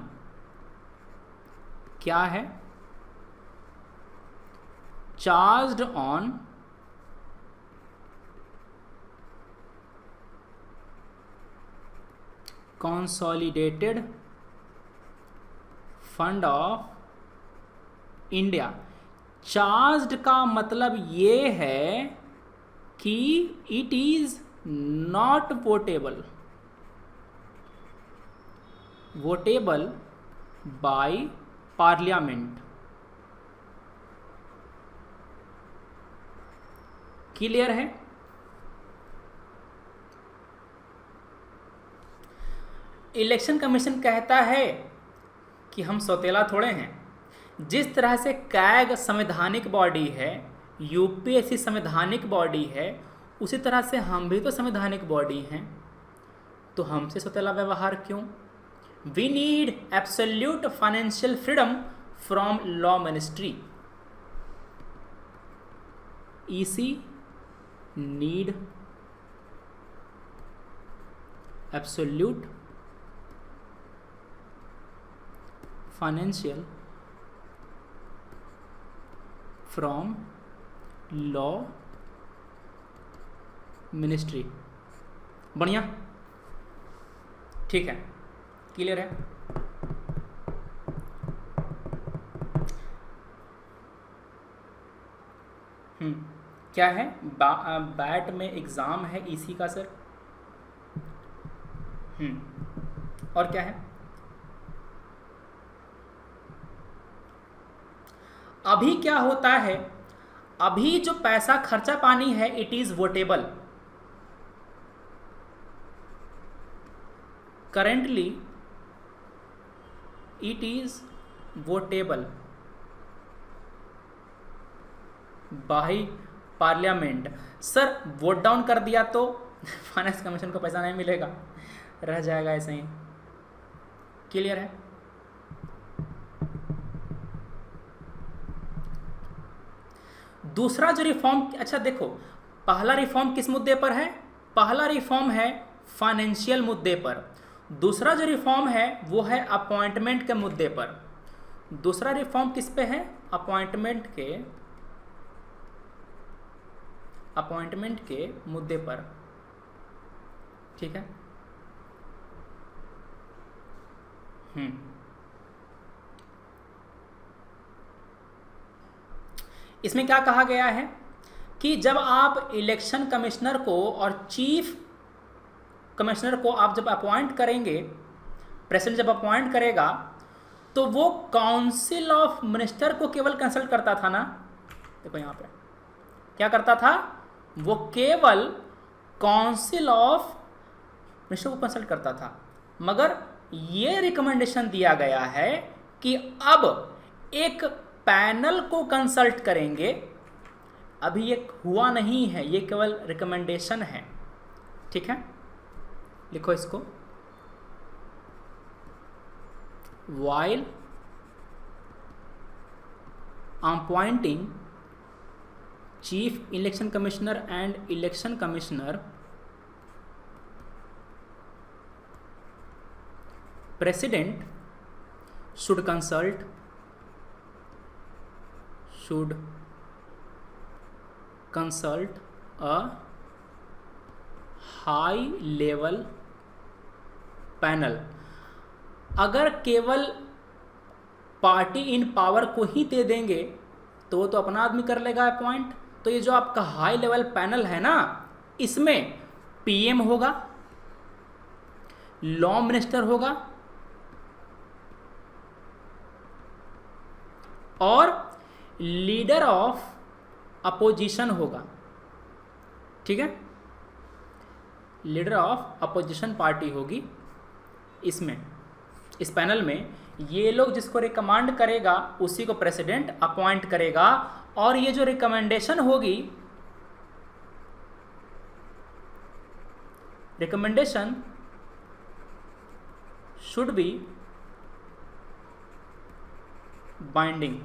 क्या है? Charged on consolidated fund of India. Charged का मतलब ये है कि it is not votable, votable by parliament. Clear है? इलेक्शन कमीशन कहता है कि हम सौतेला थोड़े हैं। जिस तरह से कैग संवैधानिक बॉडी है, यूपीएससी संवैधानिक बॉडी है, उसी तरह से हम भी तो संवैधानिक बॉडी हैं, तो हमसे सौतेला व्यवहार क्यों? We need absolute financial freedom from law ministry. EC need absolute financial from law ministry. बढ़िया, ठीक है, क्लियर है? क्या है? बैट में एग्ज़ाम है ईसी का सर। और क्या है? अभी क्या होता है, अभी जो पैसा खर्चा पानी है it is votable. Currently it is votable by parliament. Sir vote down कर दिया तो फाइनेंस कमीशन को पैसा नहीं मिलेगा, रह जाएगा ऐसे ही। क्लियर है? दूसरा जो रिफॉर्म, अच्छा देखो, पहला रिफॉर्म किस मुद्दे पर है? पहला रिफॉर्म है फाइनेंशियल मुद्दे पर। दूसरा जो रिफॉर्म है वो है अपॉइंटमेंट के मुद्दे पर। दूसरा रिफॉर्म किस पे है? अपॉइंटमेंट के मुद्दे पर। ठीक है। इसमें क्या कहा गया है कि जब आप इलेक्शन कमिश्नर को और चीफ कमिश्नर को आप जब अपॉइंट करेंगे, प्रेसिडेंट जब अपॉइंट करेगा, तो वो काउंसिल ऑफ मिनिस्टर को केवल कंसल्ट करता था ना। देखो यहाँ पे क्या करता था, वो केवल काउंसिल ऑफ मिनिस्टर को कंसल्ट करता था। मगर ये रिकमेंडेशन दिया गया है कि अब एक पैनल को कंसल्ट करेंगे। अभी ये हुआ नहीं है, ये केवल रिकमेंडेशन है। ठीक है, लिखो इसको। while appointing chief election commissioner and election commissioner, president should consult a high level panel. अगर केवल पार्टी इन पावर को ही दे देंगे तो वो तो अपना आदमी कर लेगा अपॉइंट। तो ये जो आपका हाई लेवल पैनल है ना, इसमें पीएम होगा, लॉ मिनिस्टर होगा और लीडर ऑफ अपोजिशन होगा। ठीक है, लीडर ऑफ अपोजिशन पार्टी होगी। इसमें इस पैनल में ये लोग जिसको रिकमांड करेगा उसी को प्रेसिडेंट अपॉइंट करेगा। और ये जो रिकमेंडेशन होगी, रिकमेंडेशन शुड बी बाइंडिंग।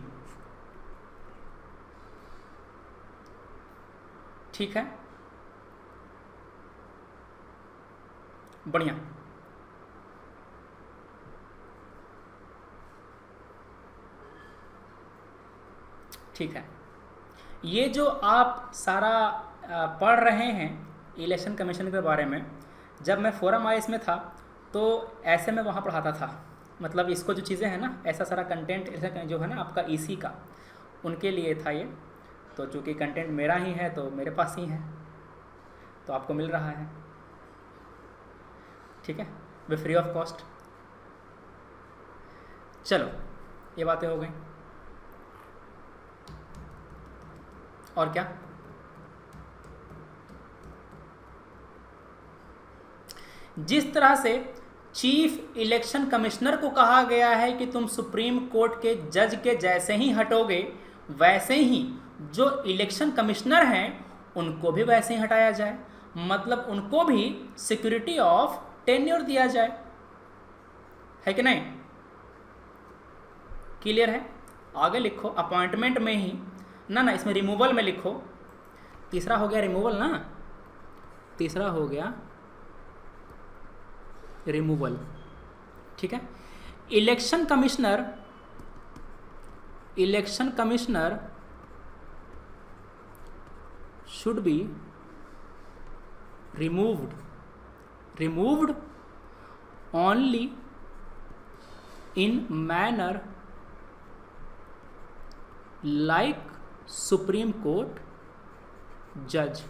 ठीक है, बढ़िया। ठीक है, ये जो आप सारा पढ़ रहे हैं इलेक्शन कमीशन के बारे में, जब मैं फोरम आईएएस में था तो ऐसे में वहाँ पढ़ाता था। मतलब इसको जो चीज़ें हैं ना, ऐसा सारा कंटेंट जो है ना आपका ईसी का, उनके लिए था ये। तो चूँकि कंटेंट मेरा ही है तो मेरे पास ही है, तो आपको मिल रहा है। ठीक है, वे फ्री ऑफ कॉस्ट। चलो, ये बातें हो गई। और क्या? जिस तरह से चीफ इलेक्शन कमिश्नर को कहा गया है कि तुम सुप्रीम कोर्ट के जज के जैसे ही हटोगे, वैसे ही जो इलेक्शन कमिश्नर हैं उनको भी वैसे ही हटाया जाए। मतलब उनको भी सिक्योरिटी ऑफ टेन्योर दिया जाए, है कि नहीं? क्लियर है? आगे लिखो अपॉइंटमेंट में ही ना, इसमें रिमूवल में लिखो। तीसरा हो गया रिमूवल ना, तीसरा हो गया रिमूवल। ठीक है, election commissioner should be removed only in manner like Supreme Court जज।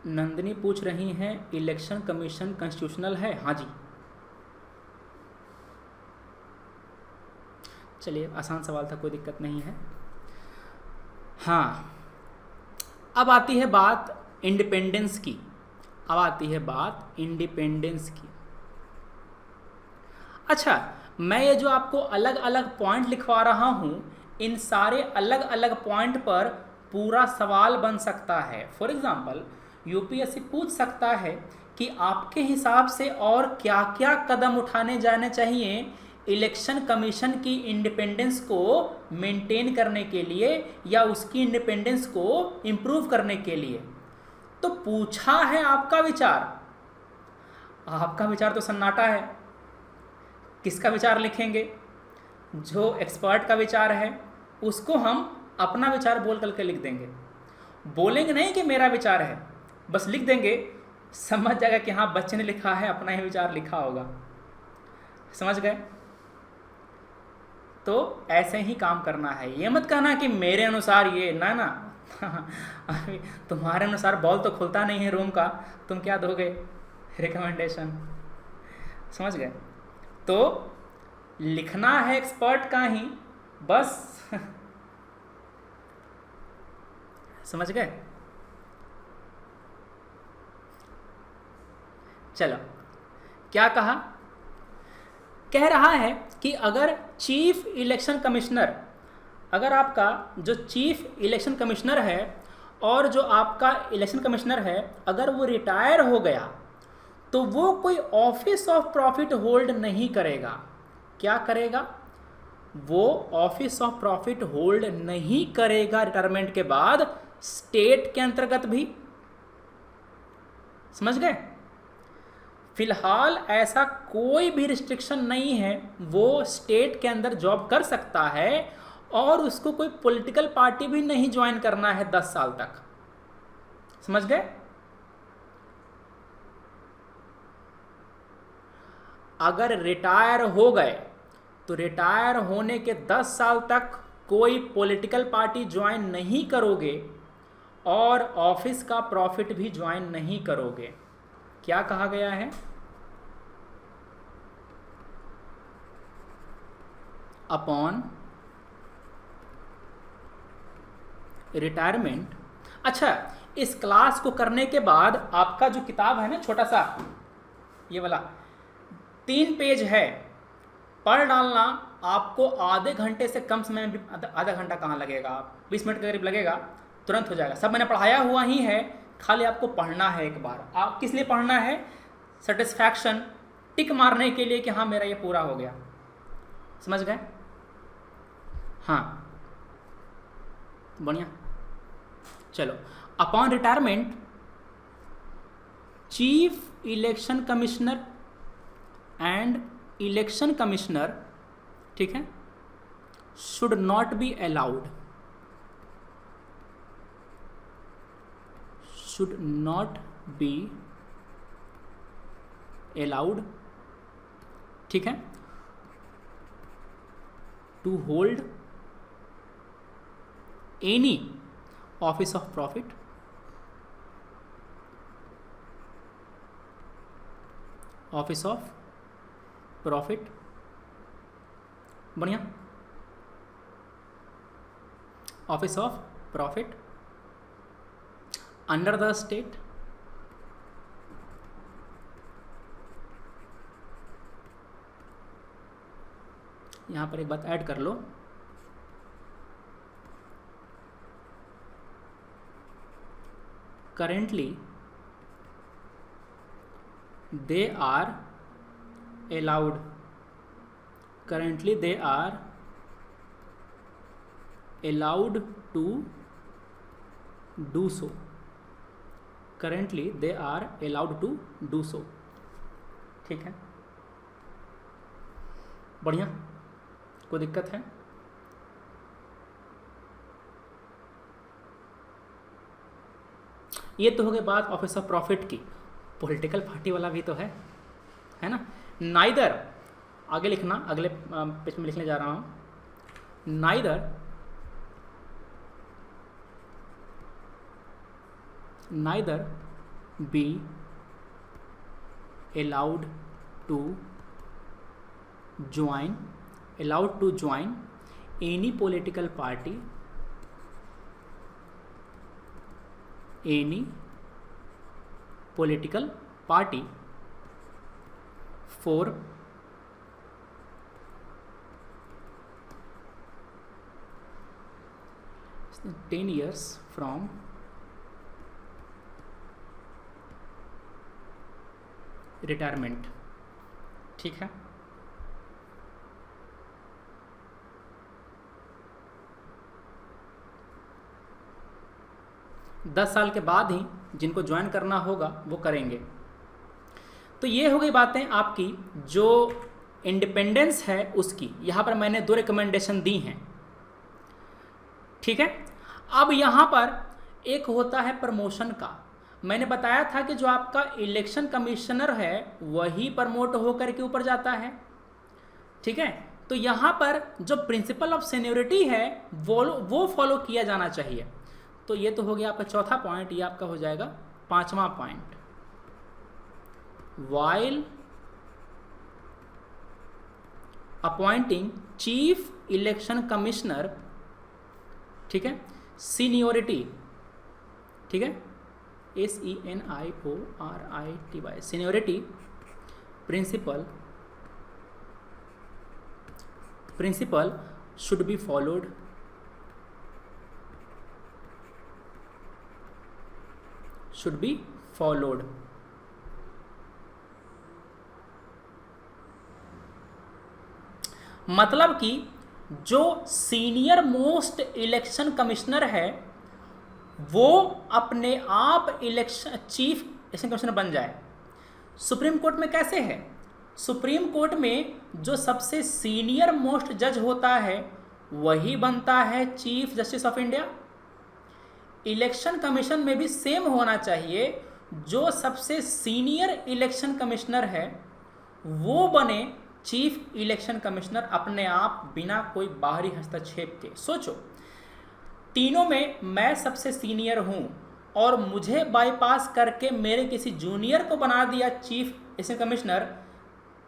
नंदिनी पूछ रही हैं इलेक्शन कमीशन कॉन्स्टिट्यूशनल है? हाँ जी। चलिए आसान सवाल था, कोई दिक्कत नहीं है। हाँ, अब आती है बात इंडिपेंडेंस की। अब आती है बात इंडिपेंडेंस की। अच्छा, मैं ये जो आपको अलग अलग पॉइंट लिखवा रहा हूं, इन सारे अलग अलग पॉइंट पर पूरा सवाल बन सकता है। फॉर एग्जाम्पल यूपीएससी पूछ सकता है कि आपके हिसाब से और क्या क्या कदम उठाने जाने चाहिए इलेक्शन कमीशन की इंडिपेंडेंस को मेंटेन करने के लिए या उसकी इंडिपेंडेंस को इम्प्रूव करने के लिए। तो पूछा है आपका विचार। आपका विचार तो सन्नाटा है। किसका विचार लिखेंगे? जो एक्सपर्ट का विचार है उसको हम अपना विचार बोल करके लिख देंगे। बोलेंगे नहीं कि मेरा विचार है, बस लिख देंगे, समझ जाएगा कि हाँ बच्चे ने लिखा है, अपना ही विचार लिखा होगा। समझ गए? तो ऐसे ही काम करना है। ये मत कहना कि मेरे अनुसार ये, ना ना तुम्हारे अनुसार बॉल तो खुलता नहीं है रूम का, तुम क्या दोगे रिकमेंडेशन। समझ गए? तो लिखना है एक्सपर्ट का ही, बस समझ गए? चलो, क्या कहा? कह रहा है कि अगर चीफ इलेक्शन कमिश्नर, अगर आपका जो चीफ इलेक्शन कमिश्नर है और जो आपका इलेक्शन कमिश्नर है अगर वो रिटायर हो गया तो वो कोई ऑफिस ऑफ प्रॉफिट होल्ड नहीं करेगा। क्या करेगा? वो ऑफिस ऑफ प्रॉफिट होल्ड नहीं करेगा रिटायरमेंट के बाद, स्टेट के अंतर्गत भी। समझ गए? फिलहाल ऐसा कोई भी रिस्ट्रिक्शन नहीं है, वो स्टेट के अंदर जॉब कर सकता है और उसको कोई पॉलिटिकल पार्टी भी नहीं ज्वाइन करना है 10 साल तक। समझ गए? अगर रिटायर हो गए तो रिटायर होने के 10 साल तक कोई पॉलिटिकल पार्टी ज्वाइन नहीं करोगे और ऑफिस का प्रॉफिट भी ज्वाइन नहीं करोगे। क्या कहा गया है? Upon retirement. अच्छा, इस क्लास को करने के बाद आपका जो किताब है ना, छोटा सा ये वाला 3 पेज है, पढ़ डालना। आपको आधे घंटे से कम समय में भी, आधा घंटा कहाँ लगेगा, 20 मिनट के करीब लगेगा, तुरंत हो जाएगा। सब मैंने पढ़ाया हुआ ही है, खाली आपको पढ़ना है एक बार। आप किस लिए पढ़ना है? सेटिस्फैक्शन, टिक मारने के लिए कि हाँ मेरा ये पूरा हो गया। समझ गए? हाँ, बढ़िया। चलो, upon retirement chief election commissioner and election commissioner, ठीक है, should not be allowed, should not be allowed, ठीक है, to hold any office of profit, office of profit, बढ़िया, office of profit under the state, यहां पर एक बात add कर लो, currently they are allowed, currently they are allowed to do so, currently they are allowed to do so, ठीक है, बढ़िया, कोई दिक्कत है? ये तो हो गई बात ऑफिस ऑफ प्रॉफिट की। पॉलिटिकल पार्टी वाला भी तो है ना। नाइदर, आगे लिखना, अगले पेज में लिखने जा रहा हूँ, neither neither be allowed to join any political party for 10 years from retirement. ठीक है, दस साल के बाद ही जिनको ज्वाइन करना होगा वो करेंगे। तो ये हो गई बातें आपकी जो इंडिपेंडेंस है उसकी। यहाँ पर मैंने 2 रिकमेंडेशन दी हैं। ठीक है, अब यहाँ पर एक होता है प्रमोशन का। मैंने बताया था कि जो आपका इलेक्शन कमिश्नर है वही प्रमोट होकर के ऊपर जाता है। ठीक है, तो यहाँ पर जो प्रिंसिपल ऑफ सीनियरिटी है वो फॉलो किया जाना चाहिए। तो ये तो हो गया आपका चौथा पॉइंट, ये आपका हो जाएगा पांचवा point. While appointing chief election commissioner, ठीक है, सीनियोरिटी, ठीक है, SENIORITY, seniority principle should be followed. मतलब कि जो सीनियर मोस्ट इलेक्शन कमिश्नर है वो अपने आप चीफ इलेक्शन कमिश्नर बन जाए। सुप्रीम कोर्ट में कैसे है? सुप्रीम कोर्ट में जो सबसे सीनियर मोस्ट जज होता है वही बनता है chief justice of India. Election commission में भी सेम होना चाहिए, जो सबसे सीनियर इलेक्शन कमिश्नर है वो बने चीफ इलेक्शन कमिश्नर अपने आप, बिना कोई बाहरी हस्तक्षेप के। सोचो, तीनों में मैं सबसे सीनियर हूं और मुझे बाईपास करके मेरे किसी जूनियर को बना दिया चीफ इलेक्शन कमिश्नर,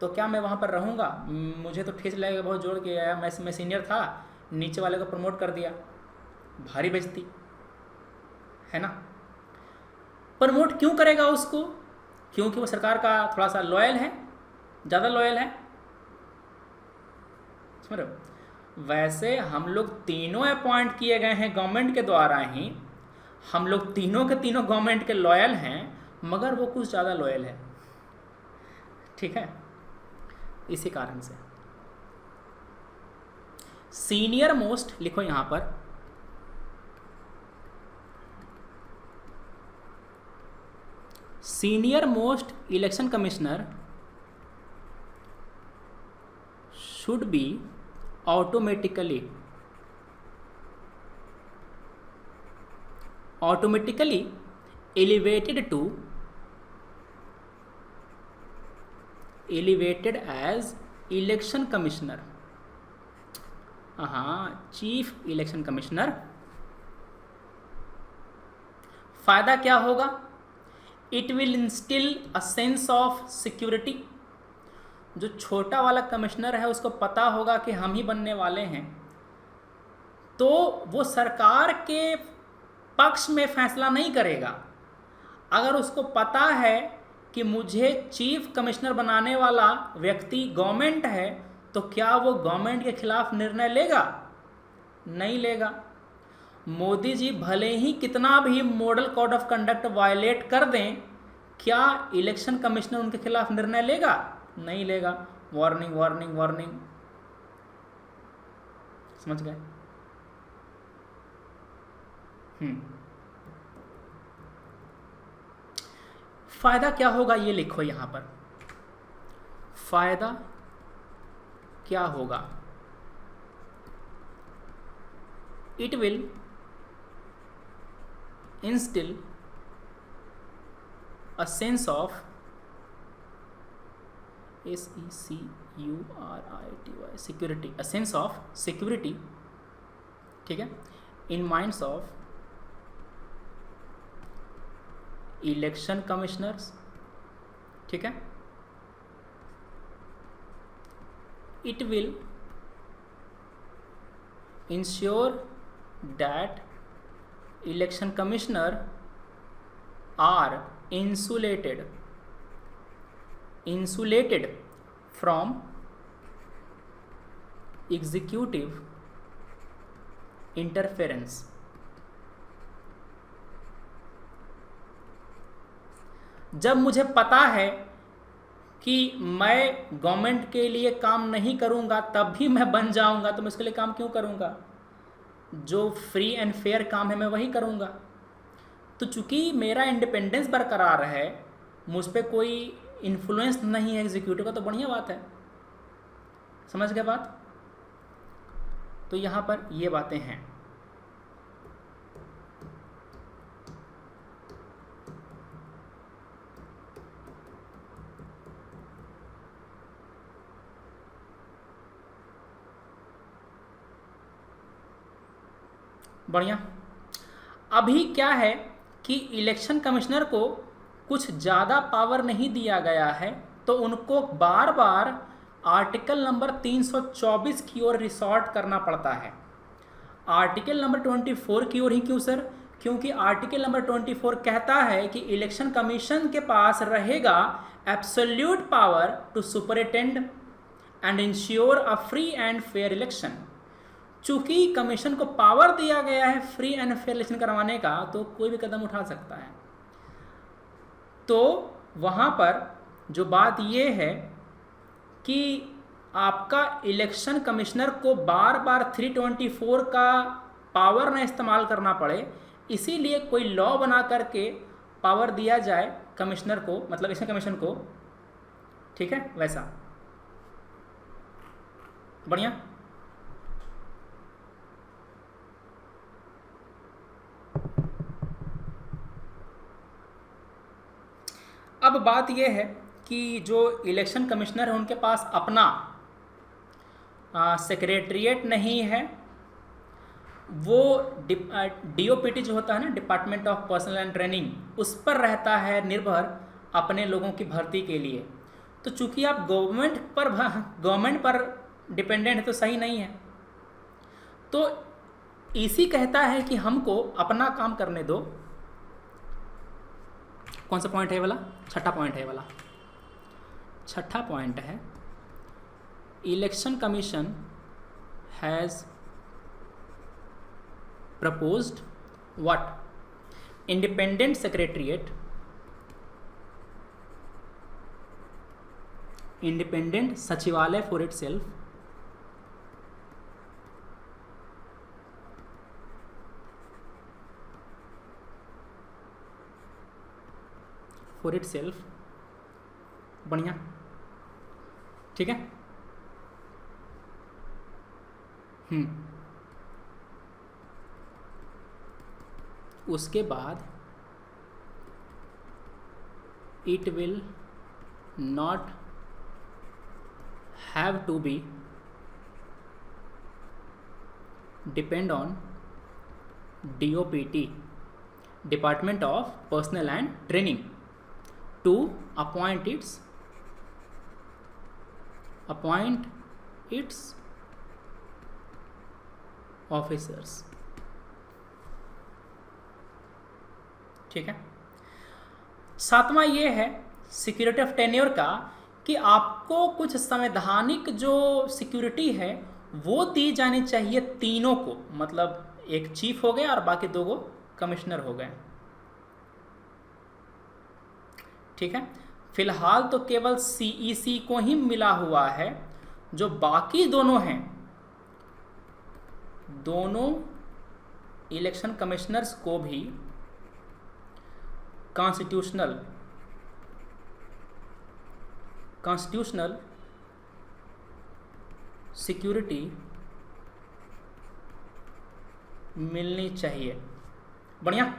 तो क्या मैं वहां पर रहूंगा? मुझे तो ठेस लगेगा बहुत जोर के, आया मैं सीनियर था, नीचे वाले को प्रमोट कर दिया, भारी बेइज्जती है ना। प्रमोट क्यों करेगा उसको? क्योंकि वो सरकार का थोड़ा सा लॉयल है, ज़्यादा लॉयल है। समझ रहे हो? वैसे हम लोग तीनों अपॉइंट किए गए हैं गवर्नमेंट के द्वारा ही, हम लोग तीनों के तीनों गवर्नमेंट के लॉयल हैं, मगर वो कुछ ज़्यादा लॉयल है। ठीक है, इसी कारण से सीनियर मोस्ट लिखो यहां पर, senior most election commissioner should be automatically elevated as election commissioner, chief election commissioner. फायदा क्या होगा? It will instil a sense of security. जो छोटा वाला कमिश्नर है उसको पता होगा कि हम ही बनने वाले हैं, तो वो सरकार के पक्ष में फैसला नहीं करेगा। अगर उसको पता है कि मुझे चीफ कमिश्नर बनाने वाला व्यक्ति गवर्नमेंट है, तो क्या वो गवर्नमेंट के खिलाफ निर्णय लेगा? नहीं लेगा। मोदी जी भले ही कितना भी model code of conduct violate कर दें, क्या इलेक्शन कमिश्नर उनके खिलाफ निर्णय लेगा? नहीं लेगा। Warning warning warning. समझ गए? फायदा क्या होगा ये लिखो यहां पर। फायदा क्या होगा? It will instill a sense of security, a sense of security, ठीक है, in minds of election commissioners, ठीक है, it will ensure that election commissioner are insulated from executive interference। जब मुझे पता है कि मैं गवर्नमेंट के लिए काम नहीं करूंगा तब भी मैं बन जाऊंगा, तो मैं उसके लिए काम क्यों करूंगा? जो फ्री एंड फेयर काम है मैं वही करूंगा। तो चूंकि मेरा इंडिपेंडेंस बरकरार है, मुझ पर कोई इन्फ्लुएंस नहीं है एग्जीक्यूटिव का, तो बढ़िया बात है। समझ गए बात? तो यहाँ पर ये बातें हैं। बढ़िया। अभी क्या है कि इलेक्शन कमिश्नर को कुछ ज़्यादा पावर नहीं दिया गया है, तो उनको बार बार आर्टिकल नंबर 324 की ओर रिसॉर्ट करना पड़ता है। आर्टिकल नंबर 24 की ओर ही क्यों सर? क्योंकि आर्टिकल नंबर 24 कहता है कि इलेक्शन कमीशन के पास रहेगा absolute power to superintend and ensure a free and fair election. चूंकि कमीशन को पावर दिया गया है फ्री एंड फेयर इलेक्शन करवाने का, तो कोई भी कदम उठा सकता है। तो वहाँ पर जो बात ये है कि आपका इलेक्शन कमिश्नर को बार बार 324 का पावर न इस्तेमाल करना पड़े, इसीलिए कोई लॉ बना करके पावर दिया जाए कमिश्नर को, मतलब इलेक्शन कमीशन को, ठीक है, वैसा। बढ़िया। अब बात यह है कि जो इलेक्शन कमिश्नर है उनके पास अपना सेक्रेटरिएट नहीं है। वो DOPT जो होता है ना, department of personnel and training, उस पर रहता है निर्भर अपने लोगों की भर्ती के लिए। तो चूंकि आप गवर्नमेंट पर डिपेंडेंट है तो सही नहीं है। तो इसी कहता है कि हमको अपना काम करने दो। कौन सा पॉइंट है वाला? छठा पॉइंट है वाला। छठा पॉइंट है election commission has proposed what? Independent secretariat, independent सचिवालय फॉर इटसेल्फ, फॉर इटसेल्फ। बढ़िया, ठीक है। उसके बाद it will not have to be depend on DOPT, department of personnel and training, to appoint its officers, ठीक है। सातवां ये है सिक्योरिटी ऑफ टेन्योर का, कि आपको कुछ संवैधानिक जो सिक्योरिटी है वो दी जानी चाहिए तीनों को, मतलब एक चीफ हो गया और बाकी दो गो कमिश्नर हो गए, ठीक है। फिलहाल तो केवल CEC को ही मिला हुआ है, जो बाकी दोनों हैं, दोनों इलेक्शन कमिश्नर्स को भी कॉन्स्टिट्यूशनल सिक्योरिटी मिलनी चाहिए। बढ़िया।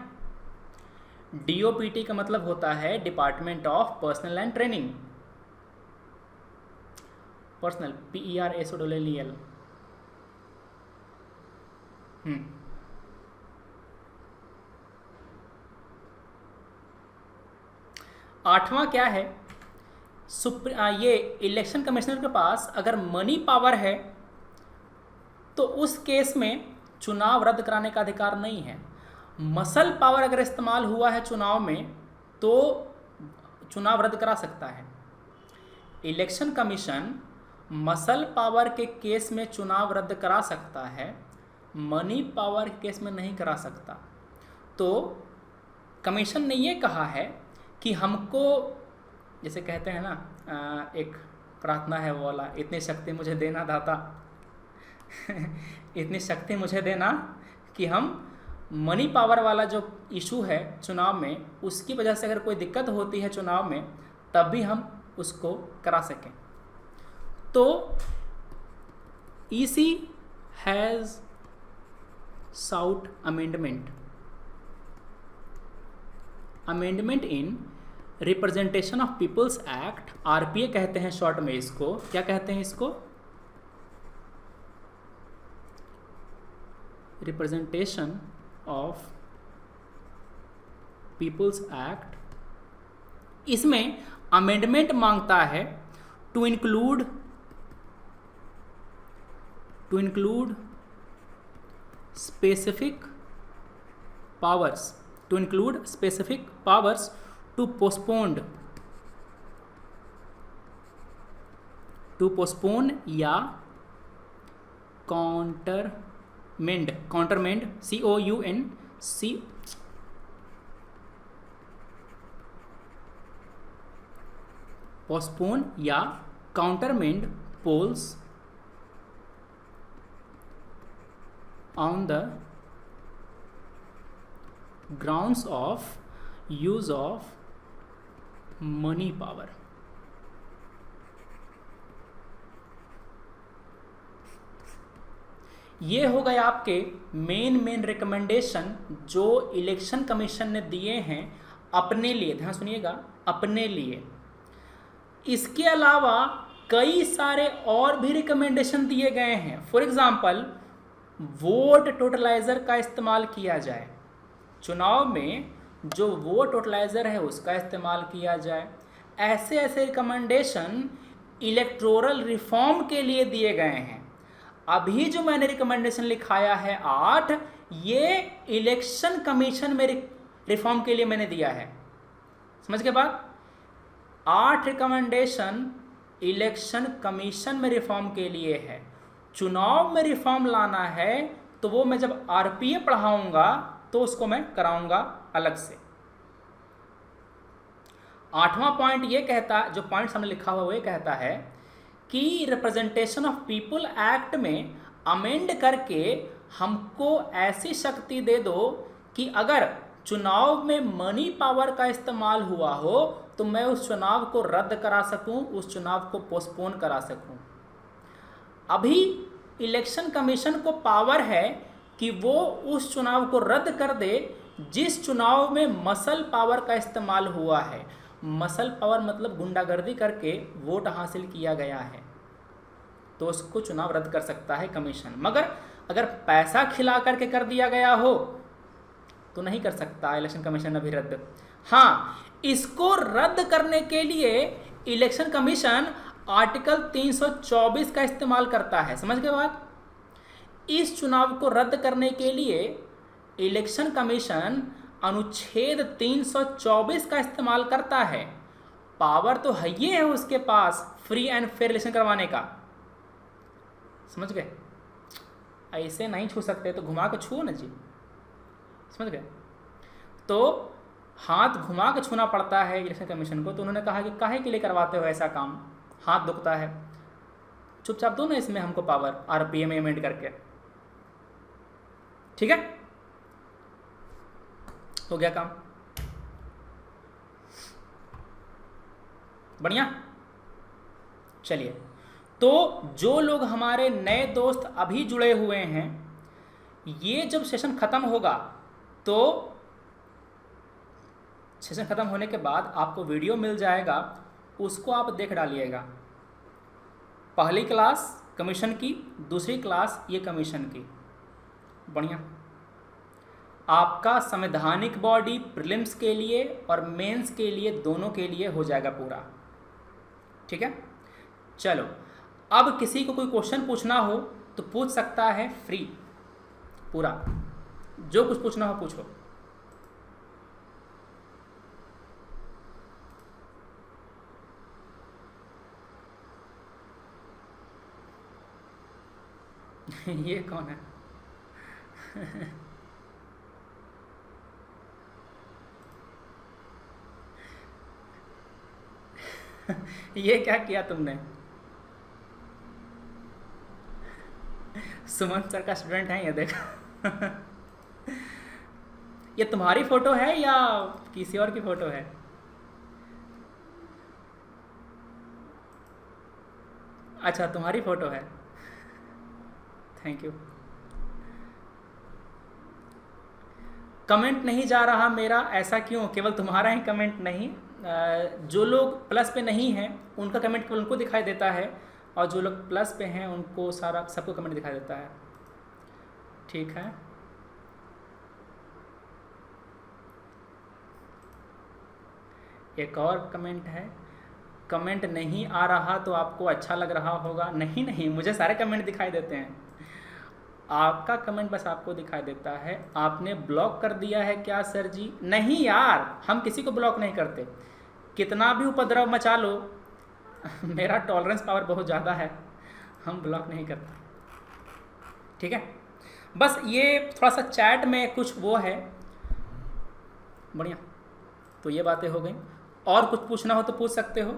DOPT का मतलब होता है department of personnel and training, personal PERSONNEL। 8वां क्या है, ये इलेक्शन कमिश्नर के पास अगर मनी पावर है तो उस केस में चुनाव रद्द कराने का अधिकार नहीं है। मसल पावर अगर इस्तेमाल हुआ है चुनाव में तो चुनाव रद्द करा सकता है। इलेक्शन कमीशन मसल पावर के केस में चुनाव रद्द करा सकता है, मनी पावर के केस में नहीं करा सकता। तो कमीशन ने ये कहा है कि हमको, जैसे कहते हैं ना, एक प्रार्थना है वो वाला, इतनी शक्ति मुझे देना दाता इतनी शक्ति मुझे देना कि हम मनी पावर वाला जो इशू है चुनाव में, उसकी वजह से अगर कोई दिक्कत होती है चुनाव में तब भी हम उसको करा सकें। तो EC has sought amendment in representation of people's act, RPA कहते हैं शॉर्ट में इसको। क्या कहते हैं इसको? Representation of people's act. इसमें अमेंडमेंट मांगता है to include specific powers to postpone या countermand postpone या countermand polls on the grounds of use of money power। ये हो गए आपके मेन रिकमेंडेशन जो इलेक्शन कमीशन ने दिए हैं अपने लिए। ध्यान सुनिएगा, अपने लिए। इसके अलावा कई सारे और भी रिकमेंडेशन दिए गए हैं। फॉर एग्जाम्पल, वोट टोटलाइजर का इस्तेमाल किया जाए चुनाव में, जो वोट टोटलाइजर है उसका इस्तेमाल किया जाए। ऐसे रिकमेंडेशन इलेक्टोरल रिफॉर्म के लिए दिए गए हैं। अभी जो मैंने रिकमेंडेशन लिखाया है 8, ये इलेक्शन कमीशन में रिफॉर्म के लिए मैंने दिया है। समझ के बाद 8 रिकमेंडेशन इलेक्शन कमीशन में रिफॉर्म के लिए है। चुनाव में रिफॉर्म लाना है तो वो मैं जब आरपीए पढ़ाऊंगा तो उसको मैं कराऊंगा अलग से। 8वां पॉइंट ये कहता, जो पॉइंट हमने लिखा हुआ वो ये कहता है कि रिप्रेजेंटेशन ऑफ पीपल एक्ट में अमेंड करके हमको ऐसी शक्ति दे दो कि अगर चुनाव में मनी पावर का इस्तेमाल हुआ हो तो मैं उस चुनाव को रद्द करा सकूं, उस चुनाव को पोस्टपोन करा सकूं। अभी इलेक्शन कमीशन को पावर है कि वो उस चुनाव को रद्द कर दे जिस चुनाव में मसल पावर का इस्तेमाल हुआ है। मसल पावर मतलब गुंडागर्दी करके वोट हासिल किया गया है, तो उसको चुनाव रद्द कर सकता है कमीशन। मगर अगर पैसा खिला करके कर दिया गया हो तो नहीं कर सकता इलेक्शन कमीशन अभी रद्द। हाँ, इसको रद्द करने के लिए इलेक्शन कमीशन आर्टिकल 324 का इस्तेमाल करता है। समझ गए बात? इस चुनाव को रद्द करने के लिए इलेक्शन कमीशन अनुच्छेद 324 का इस्तेमाल करता है। पावर तो है ही है उसके पास फ्री एंड फेयर इलेक्शन करवाने का। समझ गए? ऐसे नहीं छू सकते तो घुमा के छुओ ना जी। समझ गए? तो हाथ घुमा के छूना पड़ता है इलेक्शन कमीशन को। तो उन्होंने कहा कि काहे के लिए करवाते हो ऐसा काम, हाथ दुखता है, चुपचाप दो ना इसमें हमको पावर आरपीए में अमेंड करके। ठीक है, हो गया काम। बढ़िया। चलिए, तो जो लोग हमारे नए दोस्त अभी जुड़े हुए हैं, ये जब सेशन खत्म होगा तो सेशन खत्म होने के बाद आपको वीडियो मिल जाएगा, उसको आप देख डालिएगा। पहली क्लास कमीशन की, दूसरी क्लास ये कमीशन की। बढ़िया। आपका संवैधानिक बॉडी प्रीलिम्स के लिए और मेंस के लिए, दोनों के लिए हो जाएगा पूरा। ठीक है, चलो अब किसी को कोई क्वेश्चन पूछना हो तो पूछ सकता है, फ्री पूरा, जो कुछ पूछना हो पूछो। ये कौन है? ये क्या किया तुमने? सुमन सर का स्टूडेंट है ये, देखो। ये तुम्हारी फोटो है या किसी और की फोटो है? अच्छा, तुम्हारी फोटो है, थैंक यू। कमेंट नहीं जा रहा मेरा, ऐसा क्यों? केवल तुम्हारा ही कमेंट नहीं, जो लोग प्लस पे नहीं हैं उनका कमेंट केवल उनको दिखाई देता है, और जो लोग प्लस पे हैं उनको सारा सबको कमेंट दिखाई देता है। ठीक है, एक और कमेंट है, कमेंट नहीं आ रहा तो आपको अच्छा लग रहा होगा। नहीं नहीं, मुझे सारे कमेंट दिखाई देते हैं, आपका कमेंट बस आपको दिखाई देता है। आपने ब्लॉक कर दिया है क्या सर जी? नहीं यार, हम किसी को ब्लॉक नहीं करते, कितना भी उपद्रव मचा लो, मेरा टॉलरेंस पावर बहुत ज़्यादा है, हम ब्लॉक नहीं करते। ठीक है, बस ये थोड़ा सा चैट में कुछ वो है, बढ़िया। तो ये बातें हो गई, और कुछ पूछना हो तो पूछ सकते हो।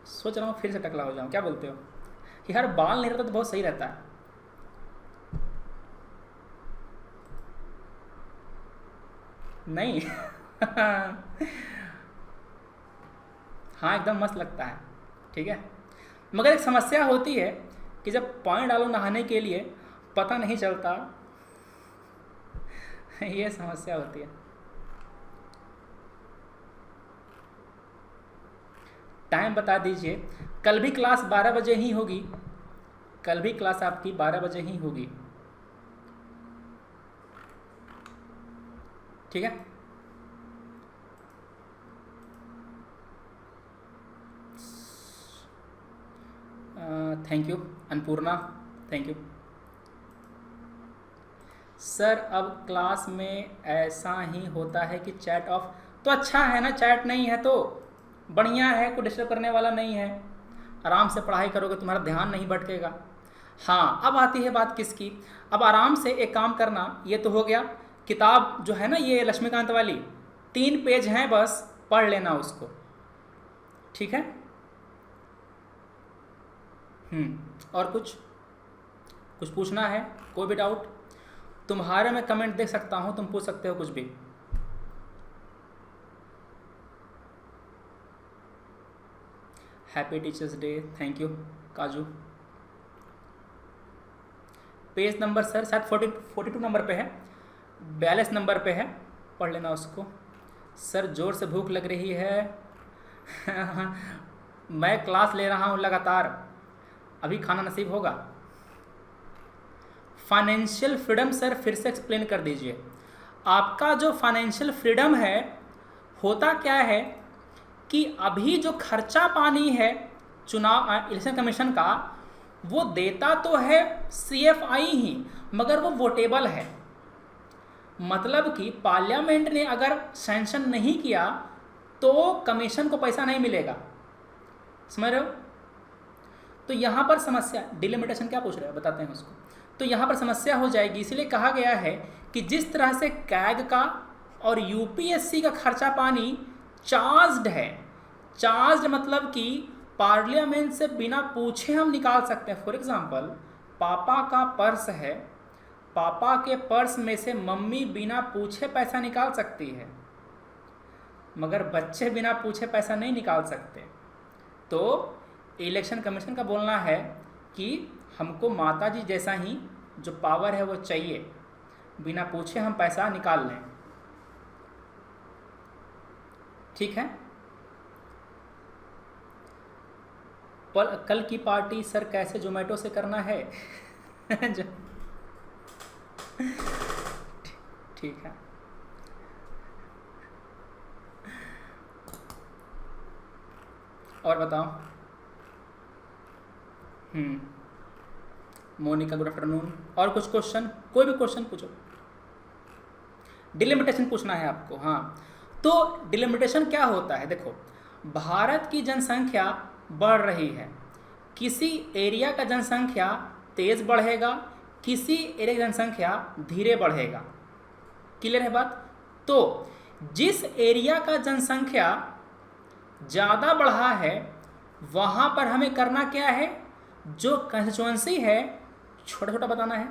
सोच रहा हूँ फिर से टकला हो जाऊँ, क्या बोलते हो? यार बाल नहीं रहता तो बहुत सही रहता है। नहीं हाँ एकदम मस्त लगता है। ठीक है, मगर एक समस्या होती है कि जब पानी डालो नहाने के लिए पता नहीं चलता ये समस्या होती है। टाइम बता दीजिए। कल भी क्लास 12 बजे ही होगी, कल भी क्लास आपकी 12 बजे ही होगी। ठीक है, thank you Annapurna, thank you sir. अब क्लास में ऐसा ही होता है कि चैट ऑफ, तो अच्छा है ना, चैट नहीं है तो बढ़िया है, कोई डिस्टर्ब करने वाला नहीं है, आराम से पढ़ाई करोगे, तुम्हारा ध्यान नहीं भटकेगा। हाँ, अब आती है बात किसकी? अब आराम से एक काम करना, ये तो हो गया, किताब जो है ना ये लक्ष्मीकांत वाली 3 पेज हैं, बस पढ़ लेना उसको। ठीक है, और कुछ पूछना है? कोई भी डाउट? तुम्हारे मैं कमेंट देख सकता हूँ, तुम पूछ सकते हो कुछ भी। Happy teachers day, thank you काजू। पेज नंबर सर शायद 42 नंबर पे है, 42 नंबर पे है, पढ़ लेना उसको। सर जोर से भूख लग रही है मैं क्लास ले रहा हूँ लगातार, अभी खाना नसीब होगा। फाइनेंशियल फ्रीडम सर फिर से एक्सप्लेन कर दीजिए। आपका जो फाइनेंशियल फ्रीडम है, होता क्या है कि अभी जो खर्चा पानी है चुनाव इलेक्शन कमीशन का, वो देता तो है CFI ही, मगर वो वोटेबल है। मतलब कि पार्लियामेंट ने अगर सैंक्शन नहीं किया तो कमीशन को पैसा नहीं मिलेगा, समझ रहे हो? तो यहाँ पर समस्या, डिलिमिटेशन क्या पूछ रहे हो बताते हैं उसको। तो यहाँ पर समस्या हो जाएगी, इसीलिए कहा गया है कि जिस तरह से कैग का और UPSC का खर्चा पानी चार्ज्ड है, चार्ज्ड मतलब कि पार्लियामेंट से बिना पूछे हम निकाल सकते हैं। फॉर एग्जांपल, पापा का पर्स है, पापा के पर्स में से मम्मी बिना पूछे पैसा निकाल सकती है, मगर बच्चे बिना पूछे पैसा नहीं निकाल सकते। तो इलेक्शन कमीशन का बोलना है कि हमको माता जी जैसा ही जो पावर है वो चाहिए, बिना पूछे हम पैसा निकाल लें। ठीक है, पर कल की पार्टी सर कैसे जोमेटो से करना है ठीक है, और बताओ। Monika good afternoon. और कुछ क्वेश्चन, कोई भी क्वेश्चन पूछो। डिलिमिटेशन पूछना है आपको। हाँ, तो डिलिमिटेशन क्या होता है? देखो, भारत की जनसंख्या बढ़ रही है, किसी एरिया का जनसंख्या तेज बढ़ेगा, किसी एरिया की जनसंख्या धीरे बढ़ेगा। क्लियर है बात? तो जिस एरिया का जनसंख्या ज़्यादा बढ़ा है वहाँ पर हमें करना क्या है? जो कंस्टिट्यूएंसी है छोटा छोटा बताना है।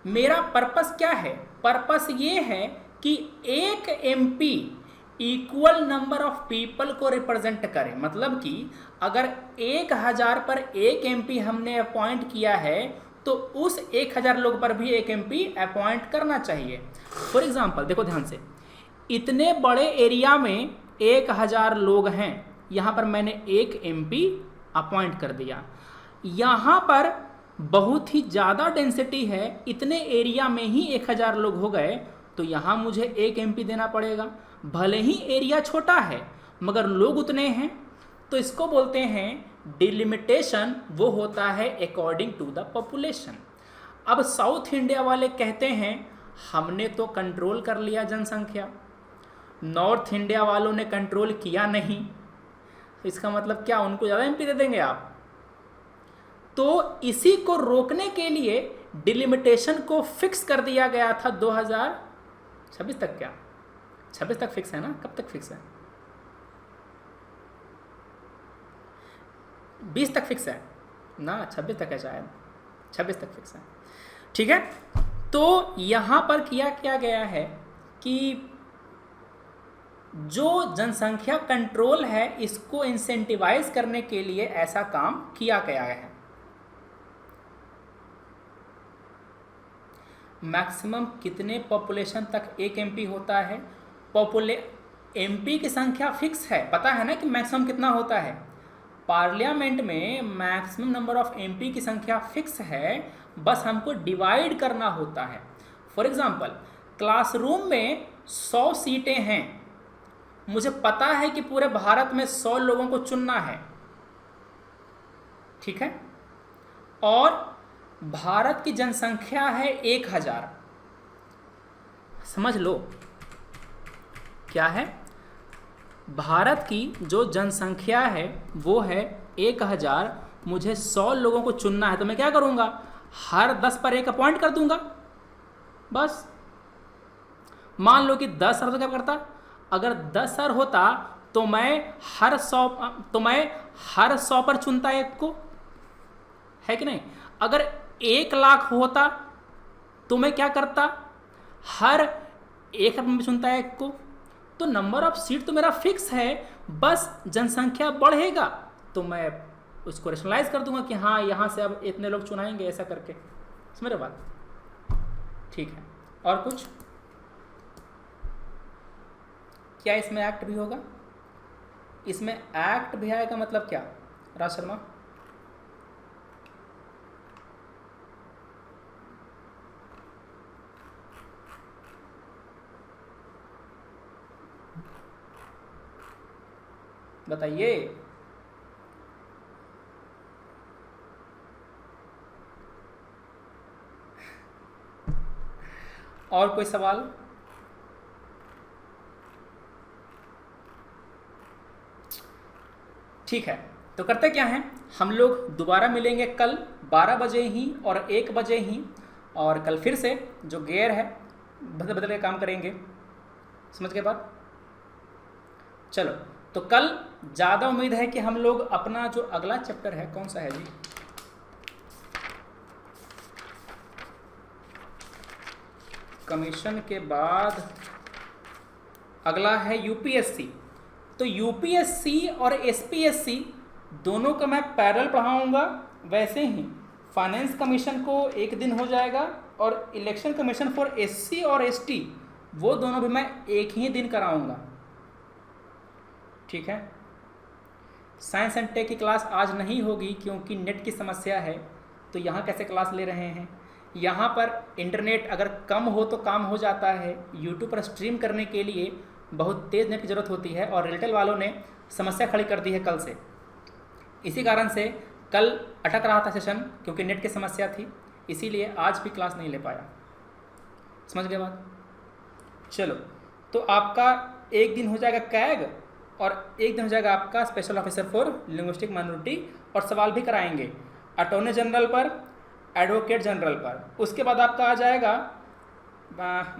मेरा पर्पस क्या है? पर्पस ये है कि एक MP equal number of people को रिप्रेजेंट करे। मतलब कि अगर 1000 पर एक एमपी हमने अपॉइंट किया है तो उस 1000 लोग पर भी एक एमपी अपॉइंट करना चाहिए। फॉर एग्जाम्पल देखो ध्यान से, इतने बड़े एरिया में 1000 लोग हैं, यहाँ पर मैंने एक एमपी अपॉइंट कर दिया। यहाँ पर बहुत ही ज़्यादा डेंसिटी है, इतने एरिया में ही 1000 लोग हो गए, तो यहाँ मुझे एक एमपी देना पड़ेगा। भले ही एरिया छोटा है मगर लोग उतने हैं, तो इसको बोलते हैं डिलिमिटेशन। वो होता है अकॉर्डिंग टू द पॉपुलेशन। अब साउथ इंडिया वाले कहते हैं हमने तो कंट्रोल कर लिया जनसंख्या, नॉर्थ इंडिया वालों ने कंट्रोल किया नहीं। इसका मतलब क्या, उनको ज़्यादा एमपी दे देंगे आप? तो इसी को रोकने के लिए डिलिमिटेशन को फिक्स कर दिया गया था 2026 तक। क्या 26 तक फिक्स है ना? कब तक फिक्स है? 20 तक फिक्स है ना? 26 तक है शायद, 26 तक फिक्स है। ठीक है, तो यहाँ पर किया गया है कि जो जनसंख्या कंट्रोल है इसको इंसेंटिवाइज करने के लिए ऐसा काम किया गया है। मैक्सिमम कितने पॉपुलेशन तक एक एमपी होता है? एमपी की संख्या फिक्स है, पता है ना कि मैक्सिमम कितना होता है? पार्लियामेंट में मैक्सिमम नंबर ऑफ एमपी की संख्या फिक्स है, बस हमको डिवाइड करना होता है। फॉर एग्जांपल, क्लासरूम में 100 सीटें हैं, मुझे पता है कि पूरे भारत में 100 लोगों को चुनना है। ठीक है, और भारत की जनसंख्या है 1000। समझ लो क्या है? भारत की जो जनसंख्या है वो है 1000, मुझे 100 लोगों को चुनना है, तो मैं क्या करूंगा? हर 10 पर एक अपॉइंट कर दूंगा बस। मान लो कि 10 सर तो क्या करता? अगर 10 सर होता तो मैं हर 100 पर चुनता एक को, है कि नहीं? अगर 1 लाख होता तो मैं क्या करता? हर 1 में चुनता है एक को। तो नंबर ऑफ सीट तो मेरा फिक्स है, बस जनसंख्या बढ़ेगा तो मैं उसको रेशनलाइज कर दूंगा कि हाँ यहाँ से अब इतने लोग चुनाएंगे, ऐसा करके। समझ रहे बात? ठीक है, और कुछ? क्या इसमें एक्ट भी होगा? इसमें एक्ट भी आएगा, मतलब क्या राज शर्मा? बताइए। और कोई सवाल? ठीक है, तो करते क्या हैं, हम लोग दोबारा मिलेंगे कल 12 बजे ही और 1 बजे ही, और कल फिर से जो गेयर है बदल बदल के काम करेंगे। समझ गए बात? चलो, तो कल ज़्यादा उम्मीद है कि हम लोग अपना जो अगला चैप्टर है, कौन सा है जी? कमीशन के बाद अगला है यूपीएससी। तो यूपीएससी और एसपीएससी दोनों का मैं पैरेलल पढ़ाऊंगा। वैसे ही फाइनेंस कमीशन को एक दिन हो जाएगा, और इलेक्शन कमीशन फॉर एससी और एसटी वो दोनों भी मैं एक ही दिन कराऊंगा। ठीक है, साइंस एंड टेक की क्लास आज नहीं होगी क्योंकि नेट की समस्या है, तो यहाँ कैसे क्लास ले रहे हैं। यहाँ पर इंटरनेट अगर कम हो तो काम हो जाता है। यूट्यूब पर स्ट्रीम करने के लिए बहुत तेज़ नेट की ज़रूरत होती है और रेलटेल वालों ने समस्या खड़ी कर दी है कल से। इसी कारण से कल अटक रहा था सेशन, क्योंकि नेट की समस्या थी, इसीलिए आज भी क्लास नहीं ले पाया। समझ गए बात? चलो, तो आपका एक दिन हो जाएगा कैग और एक दिन हो जाएगा आपका special officer for linguistic minority, और सवाल भी कराएंगे अटॉर्नी जनरल पर, एडवोकेट जनरल पर। उसके बाद आपका आ जाएगा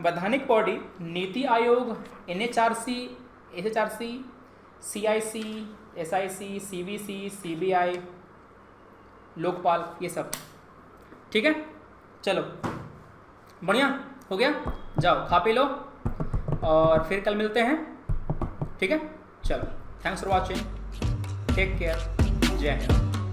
वैधानिक body, NITI Aayog, NHRC, SHRC, CIC, SIC, CVC, CBI, Lokpal, ये सब। ठीक है, चलो बढ़िया हो गया। जाओ खा पी लो और फिर कल मिलते हैं। ठीक है, चलो, thanks for watching, take care, जय हिंद।